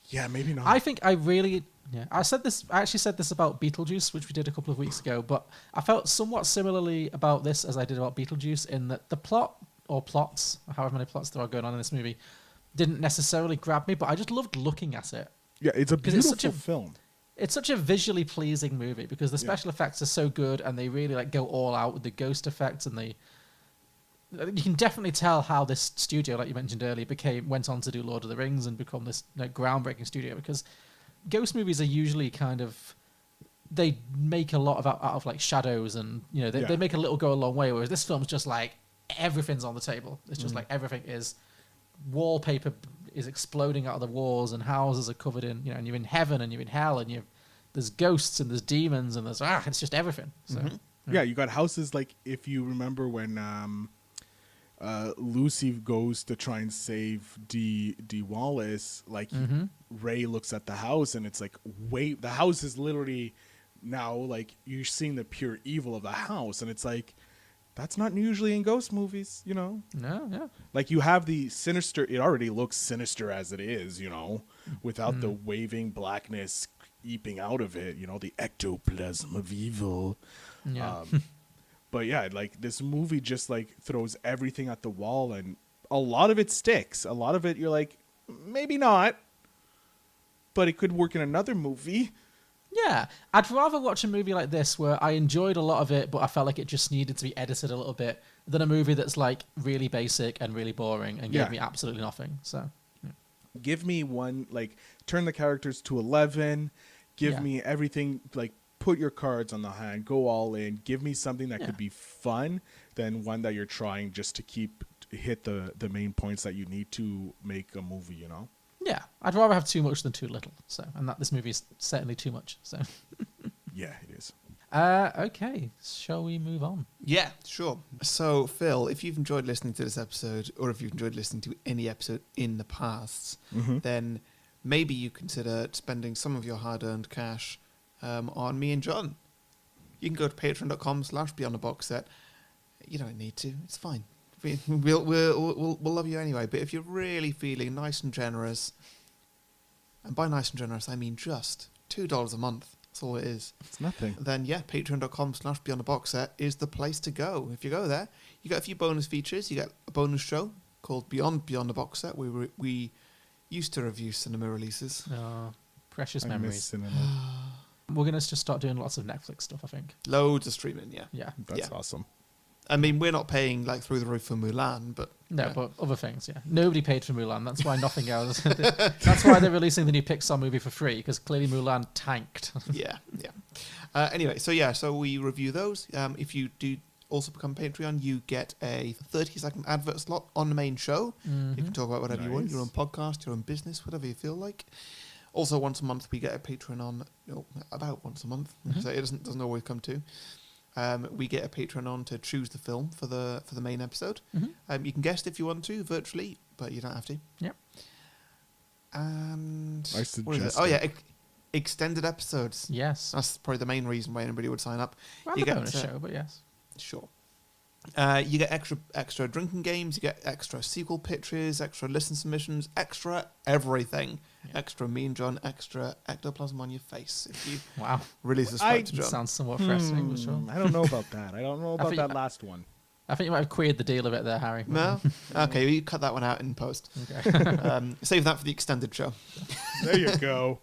yeah, maybe not. I think I actually said this about Beetlejuice, which we did a couple of weeks ago, but I felt somewhat similarly about this as I did about Beetlejuice in that the plot or plots, however many plots there are going on in this movie, didn't necessarily grab me, but I just loved looking at it. Yeah, it's a beautiful it's such film. It's such a visually pleasing movie because the special effects are so good and they really like go all out with the ghost effects, and you can definitely tell how this studio, like you mentioned earlier, went on to do Lord of the Rings and become this groundbreaking studio, because ghost movies are usually kind of, they make a lot out of like shadows, and they make a little go a long way, whereas this film's just like everything's on the table. It's just like everything is, wallpaper is exploding out of the walls and houses are covered in, and you're in heaven and you're in hell and there's ghosts and there's demons and it's just everything. So Yeah, you got houses like, if you remember when Lucy goes to try and save Dee Wallace, like Ray looks at the house and it's like, wait, the house is literally now like you're seeing the pure evil of the house, and it's like, that's not usually in ghost movies, No, yeah. Like you have the sinister, it already looks sinister as it is, without the waving blackness eeping out of it, the ectoplasm of evil. Yeah. But yeah, like this movie just like throws everything at the wall, and a lot of it sticks. A lot of it you're like, maybe not, but it could work in another movie. Yeah, I'd rather watch a movie like this where I enjoyed a lot of it, but I felt like it just needed to be edited a little bit, than a movie that's like really basic and really boring and gave me absolutely nothing. So, give me one, like turn the characters to 11, give me everything, like put your cards on the hand, go all in, give me something that could be fun, than one that you're trying just to hit the main points that you need to make a movie, Yeah, I'd rather have too much than too little. So, and this movie is certainly too much. So, yeah, it is. Okay, shall we move on? Yeah, sure. So, Phil, if you've enjoyed listening to this episode, or if you've enjoyed listening to any episode in the past, then maybe you consider spending some of your hard-earned cash on me and John. You can go to patreon.com/beyondtheboxset. You don't need to. It's fine. We'll love you anyway. But if you're really feeling nice and generous, and by nice and generous I mean just $2 a month, that's all it is. It's nothing. Then patreon.com/beyondtheboxset is the place to go. If you go there, you get a few bonus features. You get a bonus show called Beyond the Box Set, where we used to review cinema releases. Oh, precious I miss memories. cinema. We're going to just start doing lots of Netflix stuff, I think. Loads of streaming, yeah. Yeah. That's awesome. I mean, we're not paying like through the roof for Mulan, but No, but other things, yeah. Nobody paid for Mulan. That's why nothing else. That's why they're releasing the new Pixar movie for free, because clearly Mulan tanked. yeah. Anyway, so we review those. If you do also become Patreon, you get a 30-second advert slot on the main show. You can talk about whatever you want, your own podcast, your own business, whatever you feel like. Also, once a month we get a Patreon on. About once a month. So it doesn't always come to. We get a Patreon on to choose the film for the main episode. You can guest if you want to virtually, but you don't have to. Yep. And I suggest. Oh yeah, extended episodes. Yes. That's probably the main reason why anybody would sign up. Well, you the get bonus show, but yes. Sure. You get extra drinking games, you get extra sequel pitches, extra listen submissions, extra everything. Yeah. Extra me and John, extra ectoplasm on your face if you release a spate to John. Sounds somewhat threatening, but sure. I don't know about that. I don't know about that last one. I think you might have queered the deal a bit there, Harry. No? Okay, well, you cut that one out in post. Okay. Save that for the extended show. There you go.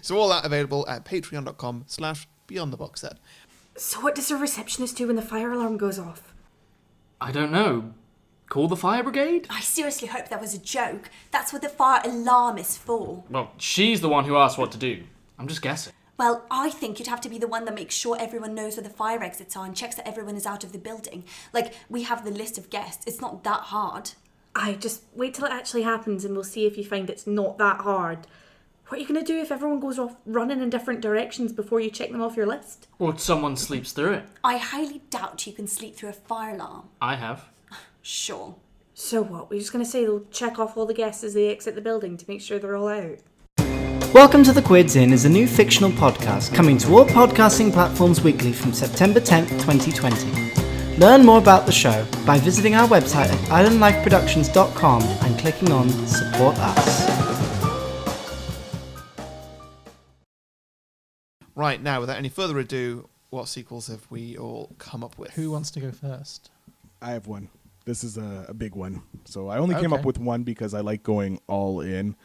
So all that available at patreon.com/beyondtheboxset. So what does the receptionist do when the fire alarm goes off? I don't know. Call the fire brigade? I seriously hope that was a joke. That's what the fire alarm is for. Well, she's the one who asked what to do. I'm just guessing. Well, I think you'd have to be the one that makes sure everyone knows where the fire exits are and checks that everyone is out of the building. Like, we have the list of guests. It's not that hard. I just wait till it actually happens and we'll see if you find it's not that hard. What are you going to do if everyone goes off running in different directions before you check them off your list? Or someone sleeps through it. I highly doubt you can sleep through a fire alarm. I have. Sure. So what? We're just going to say they'll check off all the guests as they exit the building to make sure they're all out. Welcome to The Quids In is a new fictional podcast coming to all podcasting platforms weekly from September 10th, 2020. Learn more about the show by visiting our website at islandlifeproductions.com and clicking on Support Us. Right, now, without any further ado, what sequels have we all come up with? Who wants to go first? I have one. This is a big one. So I only came up with one because I like going all in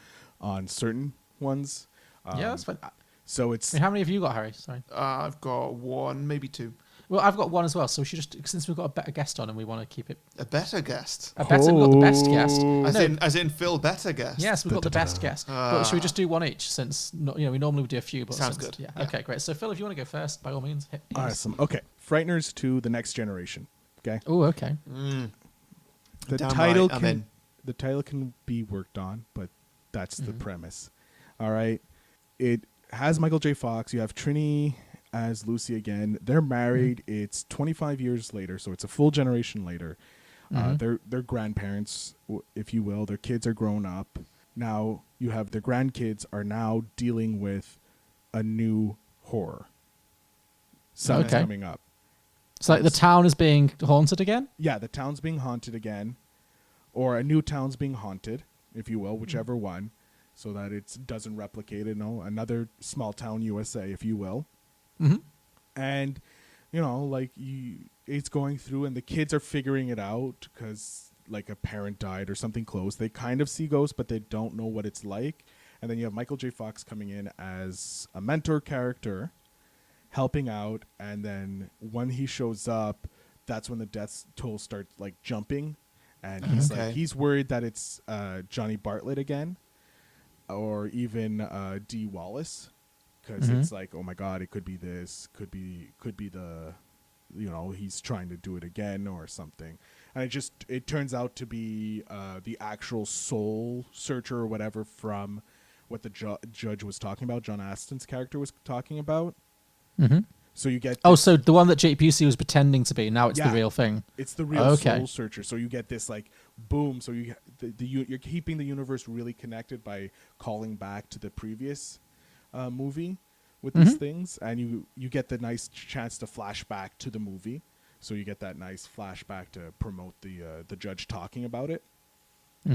on certain ones. Yeah, that's fine. So it's... how many have you got, Harry? Sorry. I've got one, maybe two. Well, I've got one as well, so we should just, since we've got a better guest on and we want to keep it... A better guest? We've got the best guest. As in Phil Better guest? Yes, we've got the best guest. But should we just do one each, since we normally would do a few? But Sounds good. Yeah. Okay, great. So, Phil, if you want to go first, by all means, hit me. Awesome. Okay. Frighteners 2, The Next Generation. Okay? Oh, okay. The title can be worked on, but that's the premise. All right? It has Michael J. Fox. You have Trini as Lucy again. They're married. It's 25 years later, so it's a full generation later. They're grandparents, if you will. Their kids are grown up. Now you have their grandkids are now dealing with a new horror. Something's coming up. It's like the town is being haunted again? Yeah, the town's being haunted again. Or a new town's being haunted, if you will, whichever one. So that it doesn't replicate it, another small town USA, if you will. Mm-hmm. And, it's going through and the kids are figuring it out because, like, a parent died or something close. They kind of see ghosts, but they don't know what it's like. And then you have Michael J. Fox coming in as a mentor character, helping out. And then when he shows up, that's when the death toll starts, jumping. And he's worried that it's Johnny Bartlett again. Or even D. Wallace, because it's like, oh my God, it could be this, could be the, he's trying to do it again or something, and it turns out to be the actual soul searcher or whatever from what the judge was talking about, John Aston's character was talking about. Mm-hmm. So you get so the one that Jake Busey was pretending to be, now it's the real thing. It's the real soul searcher. So you get this boom. So you're keeping the universe really connected by calling back to the previous movie with these things, and you get the nice chance to flash back to the movie. So you get that nice flashback to promote the judge talking about it,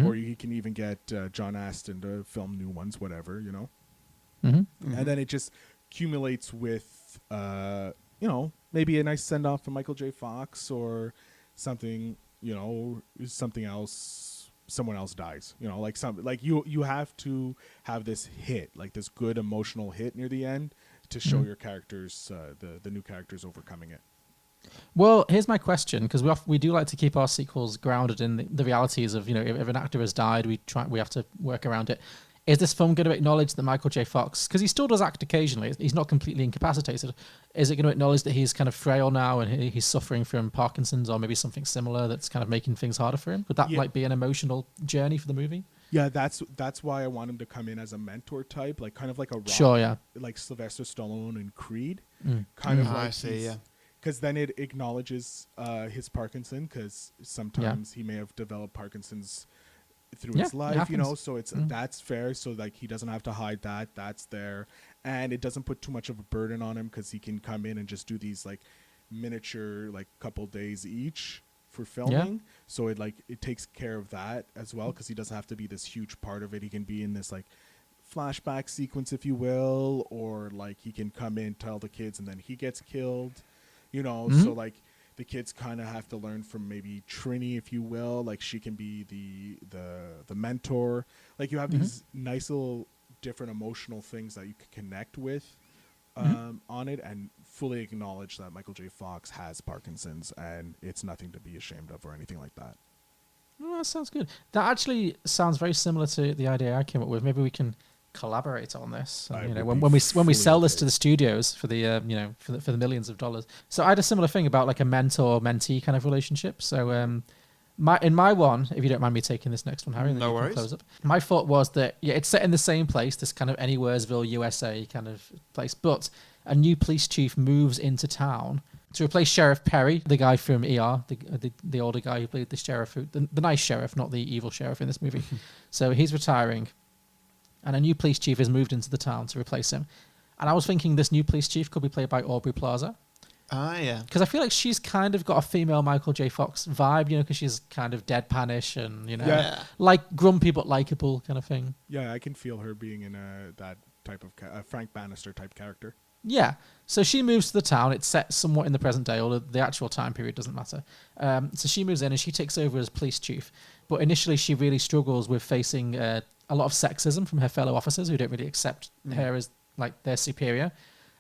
or you can even get John Aston to film new ones, whatever, and then it just accumulates with maybe a nice send off from Michael J. Fox or something, something else, someone else dies, you have to have this hit, like this good emotional hit near the end to show your characters, the new characters overcoming it. Well, here's my question, because we do like to keep our sequels grounded in the realities of, if an actor has died, we have to work around it. Is this film going to acknowledge that Michael J. Fox, because he still does act occasionally, he's not completely incapacitated, is it going to acknowledge that he's kind of frail now and he's suffering from Parkinson's or maybe something similar that's kind of making things harder for him? Would that be an emotional journey for the movie? Yeah, that's why I want him to come in as a mentor type, kind of like a rock, sure, yeah, like Sylvester Stallone in Creed, because then it acknowledges his Parkinson, because sometimes he may have developed Parkinson's through his life, so it's that's fair. So he doesn't have to hide that's there, and it doesn't put too much of a burden on him because he can come in and just do these miniature, like couple days each for filming. So it takes care of that as well, because he doesn't have to be this huge part of it. He can be in this like flashback sequence, if you will, or like he can come in, tell the kids, and then he gets killed, you know. So like the kids kind of have to learn from maybe Trini, if you will. Like she can be the mentor. Like you have these nice little different emotional things that you can connect with on it, and fully acknowledge that Michael J. Fox has Parkinson's and it's nothing to be ashamed of or anything like that. Oh, that sounds good. That actually sounds very similar to the idea I came up with. Maybe we can collaborate on this. And, you know, when we sell this to the studios for the for the millions of dollars. So I had a similar thing about like a mentor-mentee kind of relationship. So in my one, if you don't mind me taking this next one, Harry, no worries. Close up. My thought was that it's set in the same place, this kind of Anywheresville, USA kind of place, but a new police chief moves into town to replace Sheriff Perry, the guy from ER, the older guy who played the sheriff, the nice sheriff, not the evil sheriff in this movie. So he's retiring, and a new police chief has moved into the town to replace him. And I was thinking this new police chief could be played by Aubrey Plaza. Ah, yeah. Because I feel like she's kind of got a female Michael J. Fox vibe, you know, because she's kind of deadpanish and, you know, like grumpy but likable kind of thing. Yeah, I can feel her being in that type of Frank Bannister type character. Yeah. So she moves to the town. It's set somewhat in the present day, although the actual time period doesn't matter. So she moves in and she takes over as police chief. But initially she really struggles with facing a lot of sexism from her fellow officers who don't really accept her as like their superior.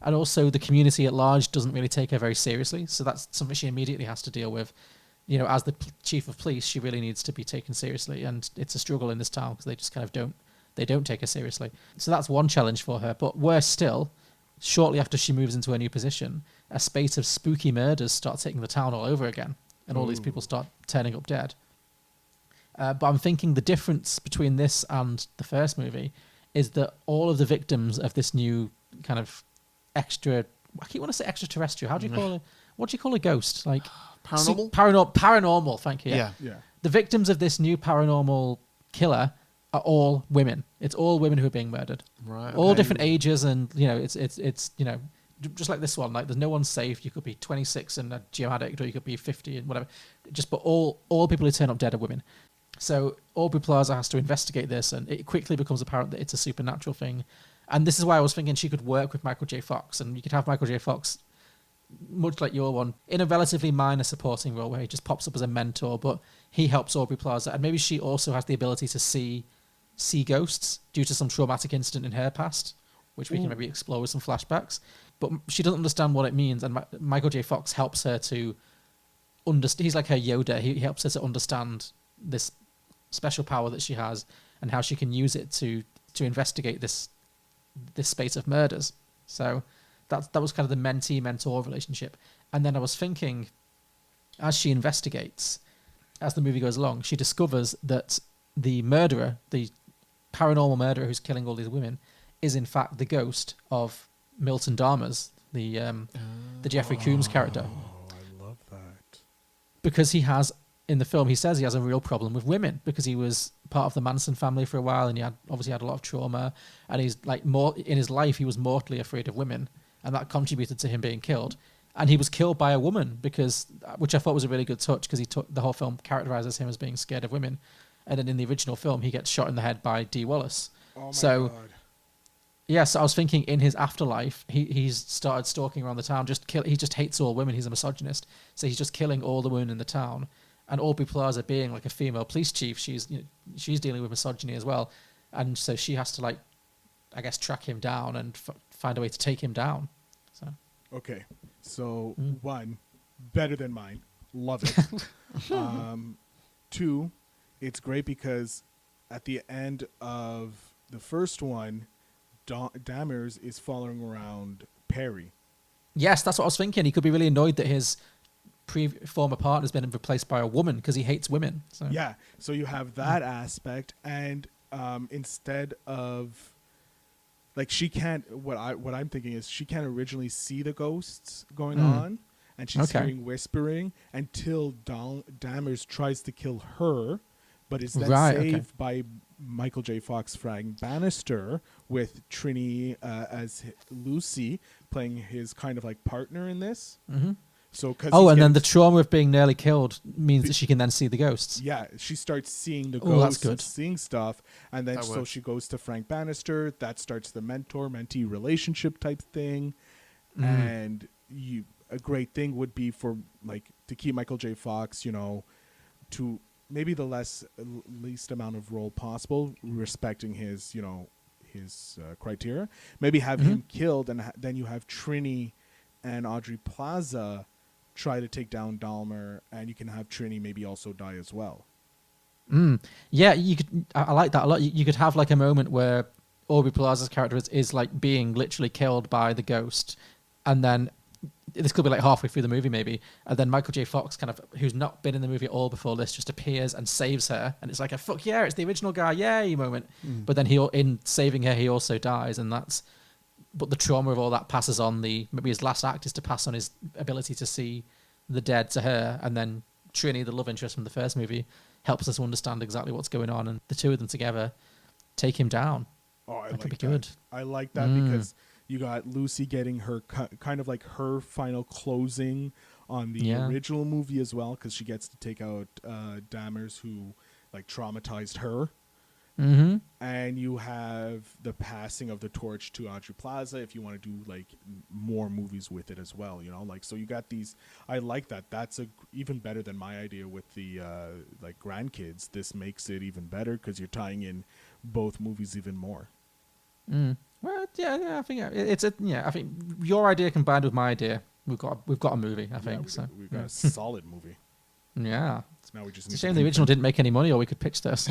And also the community at large doesn't really take her very seriously. So that's something she immediately has to deal with. You know, as the chief of police, she really needs to be taken seriously. And it's a struggle in this town because they just kind of don't take her seriously. So that's one challenge for her. But worse still, shortly after she moves into a new position, a spate of spooky murders start taking the town all over again. And all these people start turning up dead. But I'm thinking the difference between this and the first movie is that all of the victims of this new kind of I keep wanting to say extraterrestrial. How do you call it? What do you call a ghost? Like Paranormal? Paranormal, thank you. Yeah. The victims of this new paranormal killer are all women. It's all women who are being murdered. Right. All okay. different ages, and you know, it's you know, just like this one. Like, there's no one safe. You could be 26 and a gym addict, or you could be 50 and whatever. But all people who turn up dead are women. So Aubrey Plaza has to investigate this, and it quickly becomes apparent that it's a supernatural thing. And this is why I was thinking she could work with Michael J. Fox, and you could have Michael J. Fox, much like your one, in a relatively minor supporting role where he just pops up as a mentor, but he helps Aubrey Plaza, and maybe she also has the ability to see ghosts due to some traumatic incident in her past, which we can maybe explore with some flashbacks. But she doesn't understand what it means, and Michael J. Fox helps her to understand. He's like her Yoda. He helps her to understand this special power that she has and how she can use it to investigate this spate of murders. So that was kind of the mentee-mentor relationship. And then I was thinking, as she investigates, as the movie goes along, she discovers that the murderer, the paranormal murderer who's killing all these women, is in fact the ghost of Milton Dahmers, the Jeffrey Combs character. Oh, I love that. Because he has, in the film, he says he has a real problem with women because he was part of the Manson family for a while, and he obviously had a lot of trauma, and he's like in his life he was mortally afraid of women, and that contributed to him being killed. And he was killed by a woman which I thought was a really good touch, because the whole film characterizes him as being scared of women, and then in the original film he gets shot in the head by Dee Wallace. Oh my God. Yeah, so I was thinking in his afterlife, he's started stalking around the town. He just hates all women. He's a misogynist, so he's just killing all the women in the town. And Aubrey Plaza, being like a female police chief, she's dealing with misogyny as well, and so she has to, like, I guess, track him down and find a way to take him down. So Okay, so one, better than mine. Love it. 2, it's great because at the end of the first one, Dahmers is following around Perry. Yes, that's what I was thinking. He could be really annoyed that his former partner has been replaced by a woman because he hates women. So. Yeah, so you have that aspect, and instead of, like, she can't. What I'm thinking is she can't originally see the ghosts going on, and she's hearing whispering until Dahmers tries to kill her, but is then saved by Michael J. Fox, Frank Bannister, with Trini as Lucy playing his kind of like partner in this. So, and then the trauma of being nearly killed means that she can then see the ghosts. Yeah, she starts seeing the Oh, that's ghosts, good. seeing stuff, and then so she goes to Frank Bannister. That starts the mentor-mentee relationship type thing, and a great thing would be for to keep Michael J. Fox, to maybe the least amount of role possible, respecting his his criteria. Maybe have him killed, and then you have Trini and Audrey Plaza try to take down Dahmer, and you can have Trini maybe also die as well. Yeah, you could. I like that a lot. You could have like a moment where Aubrey Plaza's character is like being literally killed by the ghost, and then this could be like halfway through the movie maybe, and then Michael J. Fox, kind of who's not been in the movie at all before this, just appears and saves her, and it's like a fuck yeah, it's the original guy, yay moment. But then in saving her, he also dies, and but the trauma of all that passes on. Maybe his last act is to pass on his ability to see the dead to her, and then Trini, the love interest from the first movie, helps us understand exactly what's going on, and the two of them together take him down. Oh, that could be good. I like that because you got Lucy getting her kind of like her final closing on the original movie as well, because she gets to take out Dahmers who traumatized her. And you have the passing of the torch to Audrey Plaza if you want to do more movies with it as well, so you got these. I like that. That's even better than my idea with the grandkids. This makes it even better because you're tying in both movies even more. Well, yeah, I think I think your idea combined with my idea, we've got a movie. I think we've got a solid movie. Yeah. So now we just it's a shame the original didn't make any money, or we could pitch this.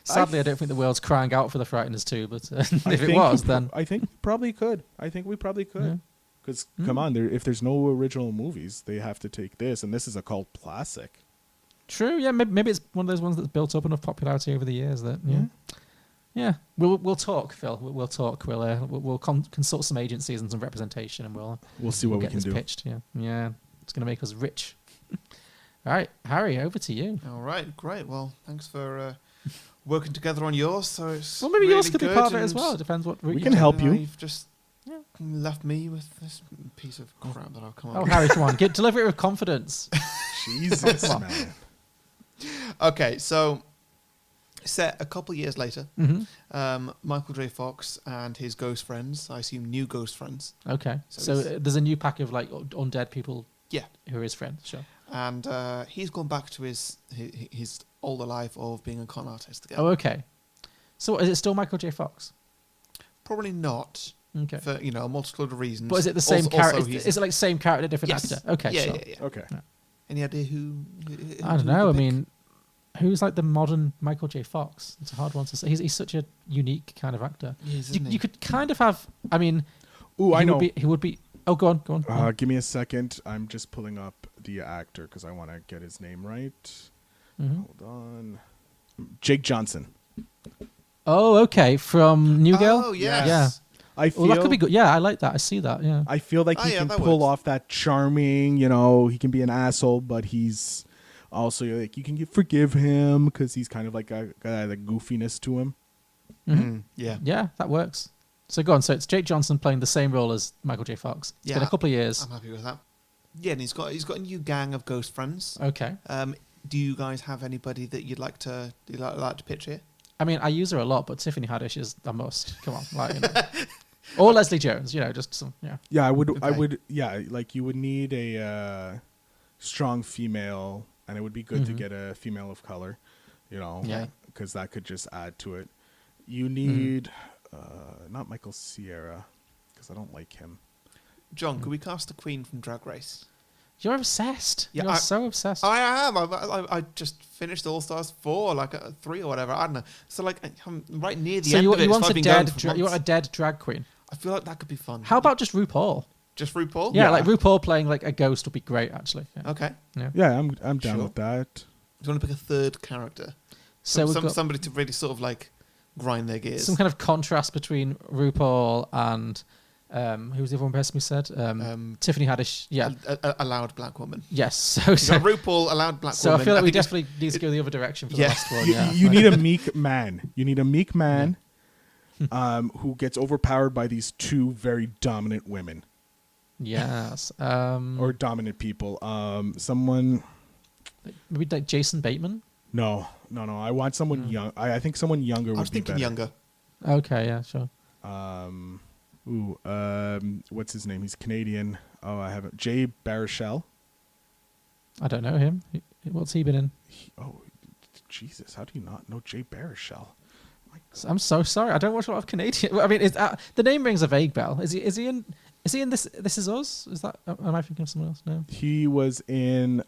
Sadly, I don't think the world's crying out for the Frighteners 2, but if it was, then I think probably could. I think we probably could. Because come on, if there's no original movies, they have to take this, and this is a cult classic. True. Yeah, maybe it's one of those ones that's built up enough popularity over the years that yeah. We'll talk, Phil. We'll talk. We'll consult some agencies and some representation, and we'll see what we get can this do. Pitched. Yeah. It's going to make us rich. All right, Harry, over to you. All right, great. Well, thanks for working together on yours. So it's maybe really yours could be good, part of it as well. It depends what route we you can take. help you. You've just left me with this piece of crap that I'll come up Oh, with. Harry, come on, deliver it with confidence. Jesus, man. Okay, so set a couple years later, Michael J. Fox and his ghost friends, I assume new ghost friends. Okay, so there's a new pack of undead people. Yeah, who are his friends? Sure. And he's gone back to his older life of being a con artist again. Oh, okay. So is it still Michael J. Fox? Probably not. Okay. For a multitude of reasons. But is it the same character? Is it same character, different actor? Okay. Yeah, sure. yeah. Okay. Yeah. Any idea who I don't know. I mean, who's the modern Michael J. Fox? It's a hard one to say. He's such a unique kind of actor. You could kind of have. I mean, I know. He would be. Oh, go on. Give me a second. I'm just pulling up the actor because I want to get his name right. Hold on. Jake Johnson. Oh, okay. From New Girl? Oh, yes. Yeah. I feel that could be good. Yeah, I like that. I see that. Yeah. I feel like he can pull off that charming, he can be an asshole, but he's also you can forgive him because he's kind of got a goofiness to him. Yeah, that works. So go on. So it's Jake Johnson playing the same role as Michael J. Fox. It's been a couple of years. I'm happy with that. Yeah, and he's got a new gang of ghost friends. Okay. Do you guys have anybody that you'd like to pitch here? I mean, I use her a lot, but Tiffany Haddish is a must. Come on, or Leslie Jones. Just some. Yeah. Yeah, I would. Okay. I would. Yeah, you would need a strong female, and it would be good to get a female of color. Because that could just add to it. You need. Not Michael Cera, because I don't like him. John, could we cast the Queen from Drag Race? You're obsessed. Yeah, You're so obsessed. I am. I just finished All Stars 4, 3 or whatever. I don't know. So I'm right near the end of it. So you want a dead drag queen? I feel like that could be fun. How about just RuPaul? Just RuPaul? Yeah, RuPaul playing a ghost would be great, actually. Yeah. Okay. Yeah, I'm down with that. Do you want to pick a third character? So somebody to really sort of grind their gears. Some kind of contrast between RuPaul and who was the other one person we said? Tiffany Haddish. Yeah. A loud black woman. Yes. So RuPaul, a loud black woman. So I feel like we definitely need to go the other direction for the last one. You need a meek man. You need a meek man who gets overpowered by these two very dominant women. Yes. Or dominant people. Someone. Maybe like Jason Bateman. No. I want someone young. I think someone younger I would was be thinking better. younger. Okay, yeah, sure. What's his name? He's Canadian. Oh, I haven't. Jay Baruchel. I don't know him. What's he been in? Jesus, how do you not know Jay Baruchel? I'm so sorry. I don't watch a lot of Canadian. I mean, the name rings a vague bell. Is he in this? This Is Us? Is that? Am I thinking of someone else? No. He was in.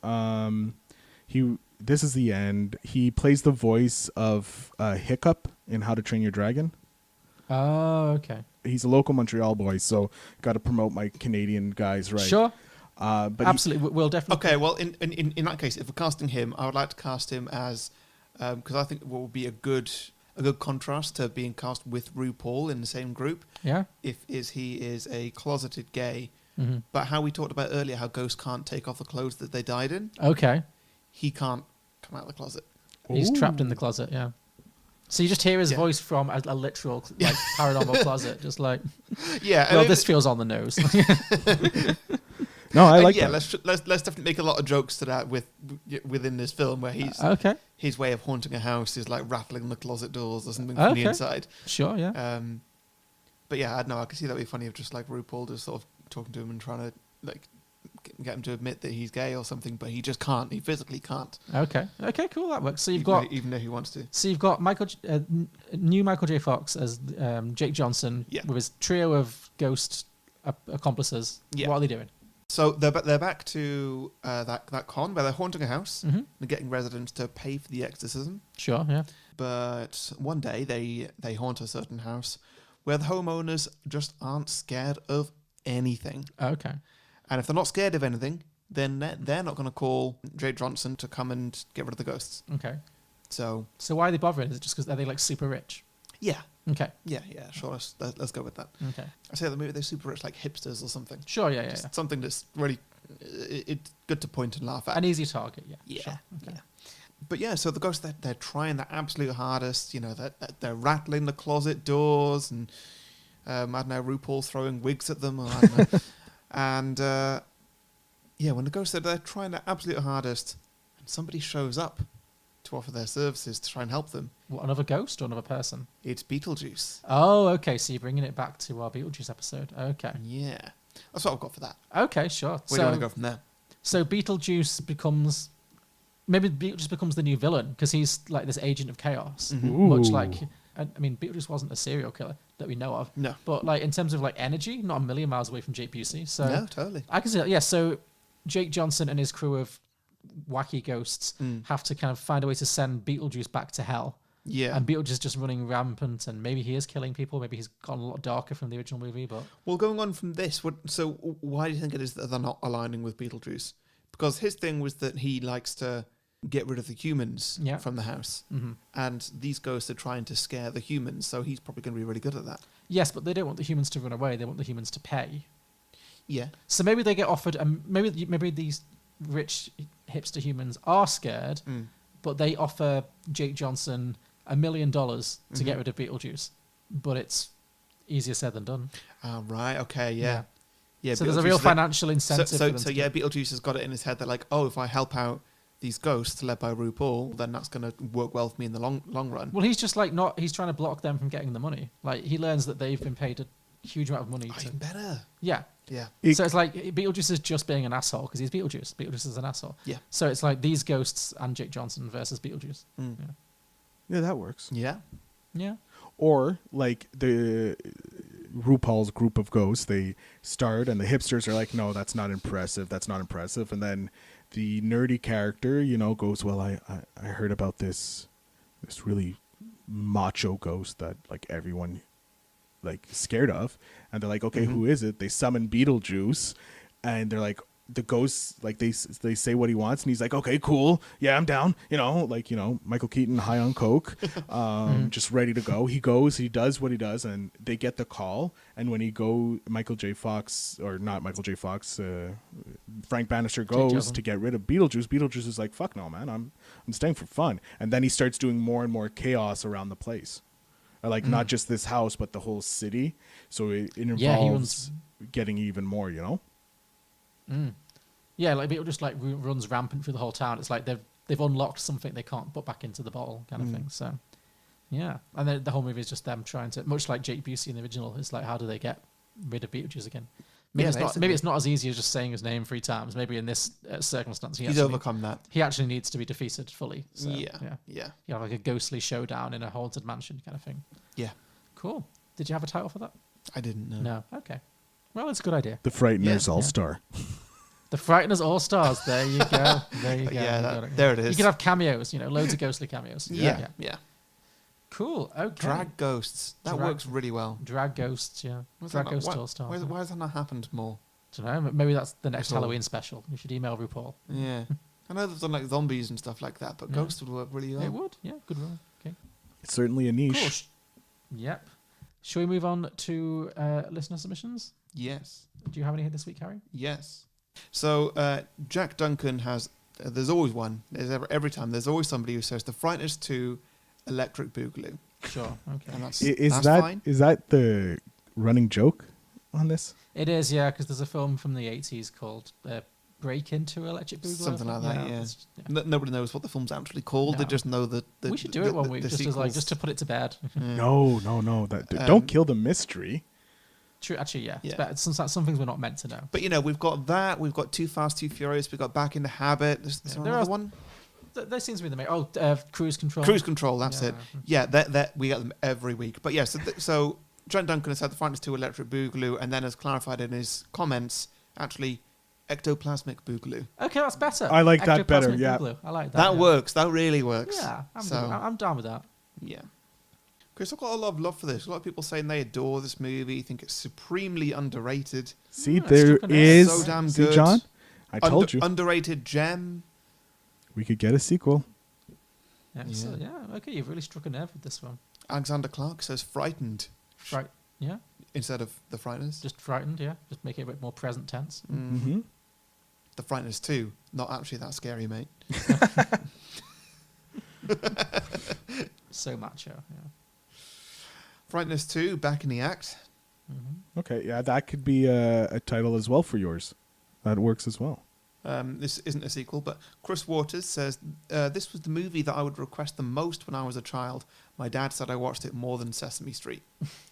This Is the End. He plays the voice of Hiccup in How to Train Your Dragon. Oh, okay. He's a local Montreal boy, so got to promote my Canadian guys, right? Sure. But absolutely, we'll definitely. Okay, well, in that case, if we're casting him, I would like to cast him as because I think what would be a good contrast to being cast with RuPaul in the same group. Yeah. He is a closeted gay, Mm-hmm. but how we talked about earlier, how ghosts can't take off the clothes that they died in. Okay. He can't come out of the closet. He's trapped in the closet. Yeah. So you just hear his voice from a literal like paranormal closet, just like. Yeah. Well, this feels on the nose. No, I like yeah, that. let's definitely make a lot of jokes to that within this film where he's okay. His way of haunting a house is like rattling the closet doors or something from the inside. Sure, yeah. But yeah, I don't know. I could see that would be funny of just like RuPaul just sort of talking to him and trying to like get him to admit that he's gay or something, but he just can't. He physically can't. Okay, cool. That works. So you've even though he wants to. So you've got new Michael J. Fox as Jake Johnson with his trio of ghost accomplices. Yeah. What are they doing? So they're back to that con where they're haunting a house and getting residents to pay for the exorcism. Sure, yeah. But one day they haunt a certain house where the homeowners just aren't scared of anything. Okay. And if they're not scared of anything, then they're not going to call Jake Johnson to come and get rid of the ghosts. Okay. So why are they bothering? Is it just because are they like super rich? Yeah. Okay. Yeah, sure. Let's go with that. Okay. I say that maybe they're super rich, like hipsters or something. Sure, yeah. Something that's really it's good to point and laugh at. An easy target, yeah. Yeah. Sure. Okay. Yeah. But yeah, so the ghosts, they're trying their absolute hardest. You know, they're rattling the closet doors and, I don't know, RuPaul's throwing wigs at them. Or I don't know. And, when the ghosts, they're trying their absolute hardest and somebody shows up to offer their services to try and help them. What, another ghost or another person? It's Beetlejuice. Oh, okay. So you're bringing it back to our Beetlejuice episode. Okay. Yeah. That's what I've got for that. Okay, sure. Where do you want to go from there? So Beetlejuice becomes the new villain because he's like this agent of chaos. Mm-hmm. Much like, I mean, Beetlejuice wasn't a serial killer that we know of. No. But like in terms of like energy, not a million miles away from Jake Busey. So no, totally. I can see that. Yeah. So Jake Johnson and his crew of wacky ghosts have to kind of find a way to send Beetlejuice back to hell. Yeah. And Beetlejuice is just running rampant, and maybe he is killing people. Maybe he's gotten a lot darker from the original movie. But well, going on from this, so why do you think it is that they're not aligning with Beetlejuice? Because his thing was that he likes to get rid of the humans from the house, and these ghosts are trying to scare the humans. So he's probably going to be really good at that. Yes, but they don't want the humans to run away. They want the humans to pay. Yeah. So maybe they get offered, maybe these rich hipster humans are scared, but they offer Jake Johnson $1 million to get rid of Beetlejuice, but it's easier said than done. Right. Okay. Yeah. So there's a real financial incentive. So Beetlejuice has got it in his head that like, oh, if I help out these ghosts led by RuPaul, then that's going to work well for me in the long run. Well, he's just like he's trying to block them from getting the money. Like he learns that they've been paid a huge amount of money. Even better. Yeah. Yeah. So it's like Beetlejuice is just being an asshole because he's Beetlejuice. Beetlejuice is an asshole. Yeah. So it's like these ghosts and Jake Johnson versus Beetlejuice. Yeah, that works. Yeah. Yeah. Or like the RuPaul's group of ghosts, they start and the hipsters are like, no, that's not impressive. That's not impressive. And then the nerdy character, goes, well, I heard about this really macho ghost that like everyone like scared of. And they're like, okay, who is it? They summon Beetlejuice and they're like, the ghost, like they say what he wants and he's like, okay, cool, yeah, I'm down, Michael Keaton high on coke, just ready to go. He goes, he does what he does, and they get the call. And when Frank Bannister goes to get rid of Beetlejuice is like, fuck no, man, I'm staying for fun. And then he starts doing more and more chaos around the place, like not just this house but the whole city. So it involves getting even more, Yeah, like it just like runs rampant through the whole town. It's like they've unlocked something they can't put back into the bottle, kind of thing. So, yeah, and then the whole movie is just them trying to, much like Jake Busey in the original. It's like, how do they get rid of Beetlejuice again? Maybe it's not as easy as just saying his name 3 times. Maybe in this circumstance, he's overcome that. He actually needs to be defeated fully. So, Yeah. Yeah, like a ghostly showdown in a haunted mansion kind of thing. Yeah. Cool. Did you have a title for that? I didn't know. No. Okay. Well, it's a good idea. The Frighteners All-Star. The Frighteners All-Stars. There you go. There you go. Yeah, there it is. You can have cameos, loads of ghostly cameos. Yeah. Cool. Okay. Drag ghosts. That works really well. Drag ghosts, yeah. Drag ghost All-Stars. Why has that not happened more? I don't know. Maybe that's the next Halloween special. You should email RuPaul. Yeah. I know they've done like zombies and stuff like that, but ghosts would work really well. It would, yeah. Good one. Okay. It's certainly a niche. Cool. Yep. Shall we move on to listener submissions? Yes. Do you have any here this week, Harry? Yes. So Jack Duncan has. There's always one. There's every time. There's always somebody who says the Frighteners 2 Electric Boogaloo. Sure. Okay. And that's fine. Is that the running joke on this? It is, yeah, because there's a film from the 80s called Break Into Electric Boogaloo. Something like that, yeah. Nobody knows what the film's actually called. No. They just know that. We should do it one week, just to put it to bed. No. Don't kill the mystery. True, actually, yeah. It's better. Some things we're not meant to know. But we've got that. We've got Too Fast, Too Furious. We've got Back in the Habit. There's another one. There seems to be the main. Cruise Control. Cruise Control. That's it. Yeah, that we get them every week. But yeah, so Trent Duncan has said the Frighteners 2 Electric Boogaloo, and then has clarified in his comments, actually, ectoplasmic boogaloo. Okay, that's better. I like that better. Yeah, boogaloo. I like that. That works. That really works. Yeah, I'm down with that. Yeah. Chris, I've got a lot of love for this. A lot of people saying they adore this movie, think it's supremely underrated. See, there is. So damn good. See, John, I told you. Underrated gem. We could get a sequel. Excellent. Yeah. Okay, you've really struck a nerve with this one. Alexander Clark says frightened. Yeah. Instead of the Frighteners. Just frightened, yeah. Just make it a bit more present tense. Mm-hmm. The Frighteners 2. Not actually that scary, mate. So macho, yeah. Frighteners 2, Back in the Act. Mm-hmm. Okay, yeah, that could be a title as well for yours. That works as well. This isn't a sequel, but Chris Waters says, this was the movie that I would request the most when I was a child. My dad said I watched it more than Sesame Street.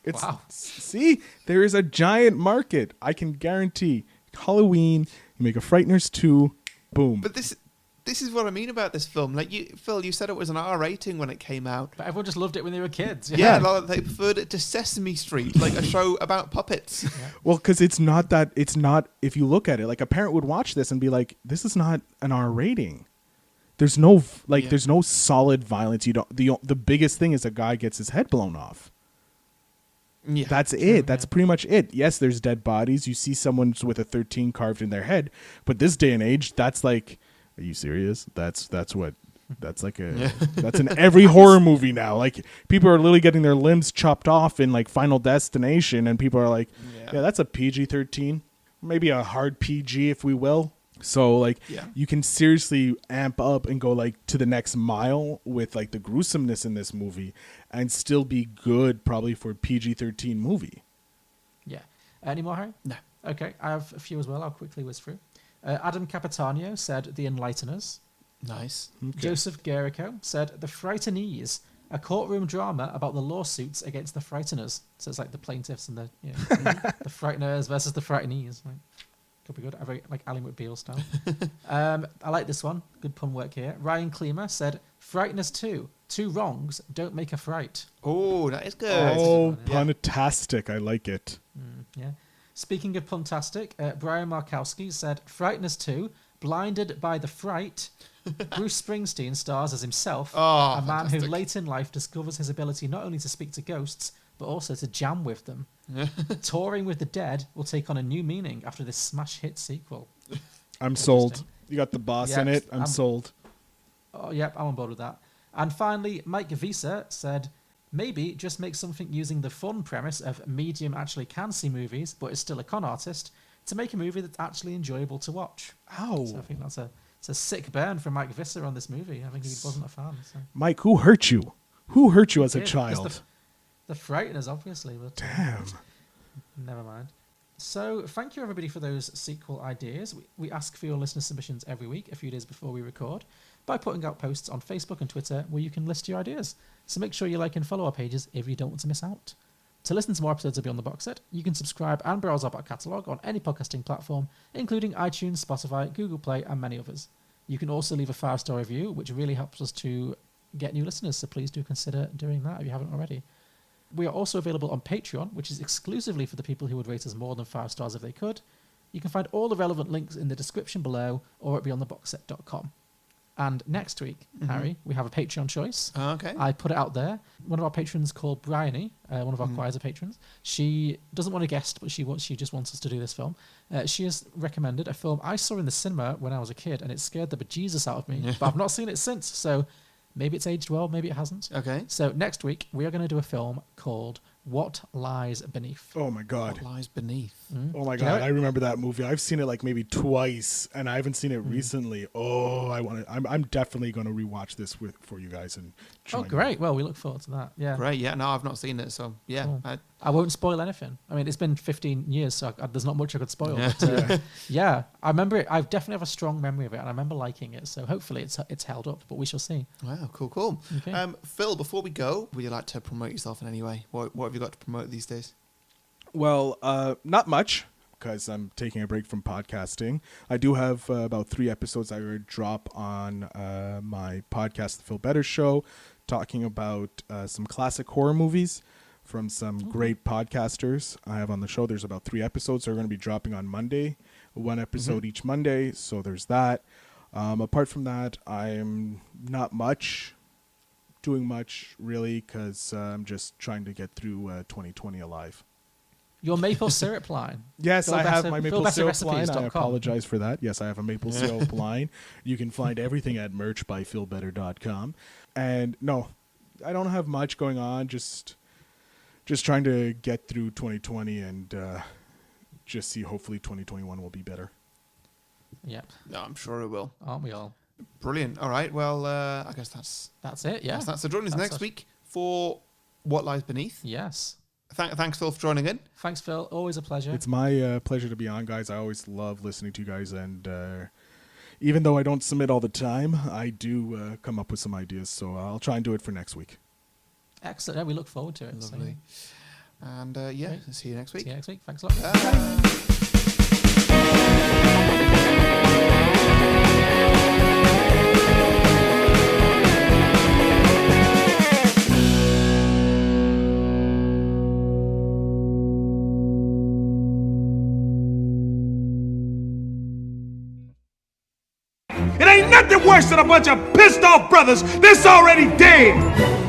Wow. See, there is a giant market. I can guarantee Halloween, you make a Frighteners 2, boom. But this is what I mean about this film. Like Phil, you said it was an R rating when it came out. But everyone just loved it when they were kids. Yeah, they preferred it to Sesame Street, like a show about puppets. Yeah. Well, because it's not, if you look at it, like a parent would watch this and be like, this is not an R rating. There's no, there's no solid violence. The biggest thing is a guy gets his head blown off. Yeah. That's it. That's pretty much it. Yes, there's dead bodies. You see someone with a 13 carved in their head. But this day and age, that's like, are you serious? That's like that's in every horror movie now. Like people are literally getting their limbs chopped off in like Final Destination, and people are like, yeah that's a PG-13, maybe a hard PG if we will. So you can seriously amp up and go like to the next mile with like the gruesomeness in this movie, and still be good probably for a PG-13 movie. Yeah. Any more, Harry? No. Okay, I have a few as well. I'll quickly whiz through. Adam Capitano said The Enlighteners. Nice. Okay. Joseph Guerrico said The Frighteners, a courtroom drama about the lawsuits against the Frighteners. So it's like the plaintiffs and the the Frighteners versus the Frighteners. Could be good. Like Ally McBeal style. I like this one. Good pun work here. Ryan Klemer said Frighteners 2. 2 wrongs don't make a fright. Oh, that is good. Oh, puntastic. I like it. Yeah. Speaking of puntastic, Brian Markowski said Frighteners 2, blinded by the fright. Bruce Springsteen stars as himself, a man who late in life discovers his ability not only to speak to ghosts, but also to jam with them. Touring with the Dead will take on a new meaning after this smash hit sequel. I'm sold. You got the boss in it. I'm sold. Oh, yep, I'm on board with that. And finally, Mike Visa said, maybe just make something using the fun premise of medium actually can see movies, but is still a con artist, to make a movie that's actually enjoyable to watch. Ow. So I think it's a sick burn from Mike Visser on this movie. I think he wasn't a fan. So. Mike, who hurt you? Who hurt you as a child? The Frighteners, obviously. But, damn. Never mind. So thank you everybody for those sequel ideas. We ask for your listener submissions every week, a few days before we record, by putting out posts on Facebook and Twitter where you can list your ideas. So make sure you like and follow our pages if you don't want to miss out. To listen to more episodes of Beyond the Box Set, you can subscribe and browse our back catalogue on any podcasting platform, including iTunes, Spotify, Google Play, and many others. You can also leave a 5-star review, which really helps us to get new listeners, so please do consider doing that if you haven't already. We are also available on Patreon, which is exclusively for the people who would rate us more than 5 stars if they could. You can find all the relevant links in the description below or at beyondtheboxset.com. And next week, Harry, we have a Patreon choice. Okay. I put it out there. One of our patrons called Bryony, one of our Quieter patrons, she doesn't want a guest, but she just wants us to do this film. She has recommended a film I saw in the cinema when I was a kid, and it scared the bejesus out of me, but I've not seen it since, so maybe it's aged well, maybe it hasn't. Okay. So next week, we are going to do a film called What Lies Beneath. Oh my God. What Lies Beneath? Oh my Do you know God. it? I remember that movie. I've seen it like maybe twice, and I haven't seen it recently. Oh, I'm definitely going to rewatch this for you guys and Oh, great. Well, we look forward to that. Yeah. Great. Yeah. No, I've not seen it. So yeah. Cool. I won't spoil anything. I mean, it's been 15 years, so there's not much I could spoil. Yeah. But, yeah, I remember it. I definitely have a strong memory of it, and I remember liking it. So hopefully it's held up, but we shall see. Wow. Cool. Okay. Phil, before we go, would you like to promote yourself in any way? What have you got to promote these days? Well, not much, because I'm taking a break from podcasting. I do have about 3 episodes I would drop on my podcast, The Phil Better Show, talking about some classic horror movies from some great podcasters I have on the show. There's about 3 episodes that are going to be dropping on Monday, 1 episode each Monday, so there's that. Apart from that, I'm not doing much, really, because I'm just trying to get through 2020 alive. Your maple syrup line. Yes, I have my maple syrup line. I philbetterrecipes.com. apologize for that. Yes, I have a maple syrup line. You can find everything at merchbyphilbetter.com. And no, I don't have much going on. Just trying to get through 2020 and just see. Hopefully, 2021 will be better. Yep. No, I'm sure it will. Aren't we all? Brilliant. All right. Well, I guess that's it. Yeah. So join us That's next us. week for What Lies Beneath. Yes. Thanks, Phil, for joining in. Thanks, Phil. Always a pleasure. It's my pleasure to be on, guys. I always love listening to you guys, and even though I don't submit all the time, I do come up with some ideas. So I'll try and do it for next week. Excellent. Yeah, we look forward to it. Lovely. And Great. see you next week. See you next week. Thanks a lot. Bye. It ain't nothing worse than a bunch of pissed off brothers that's already dead.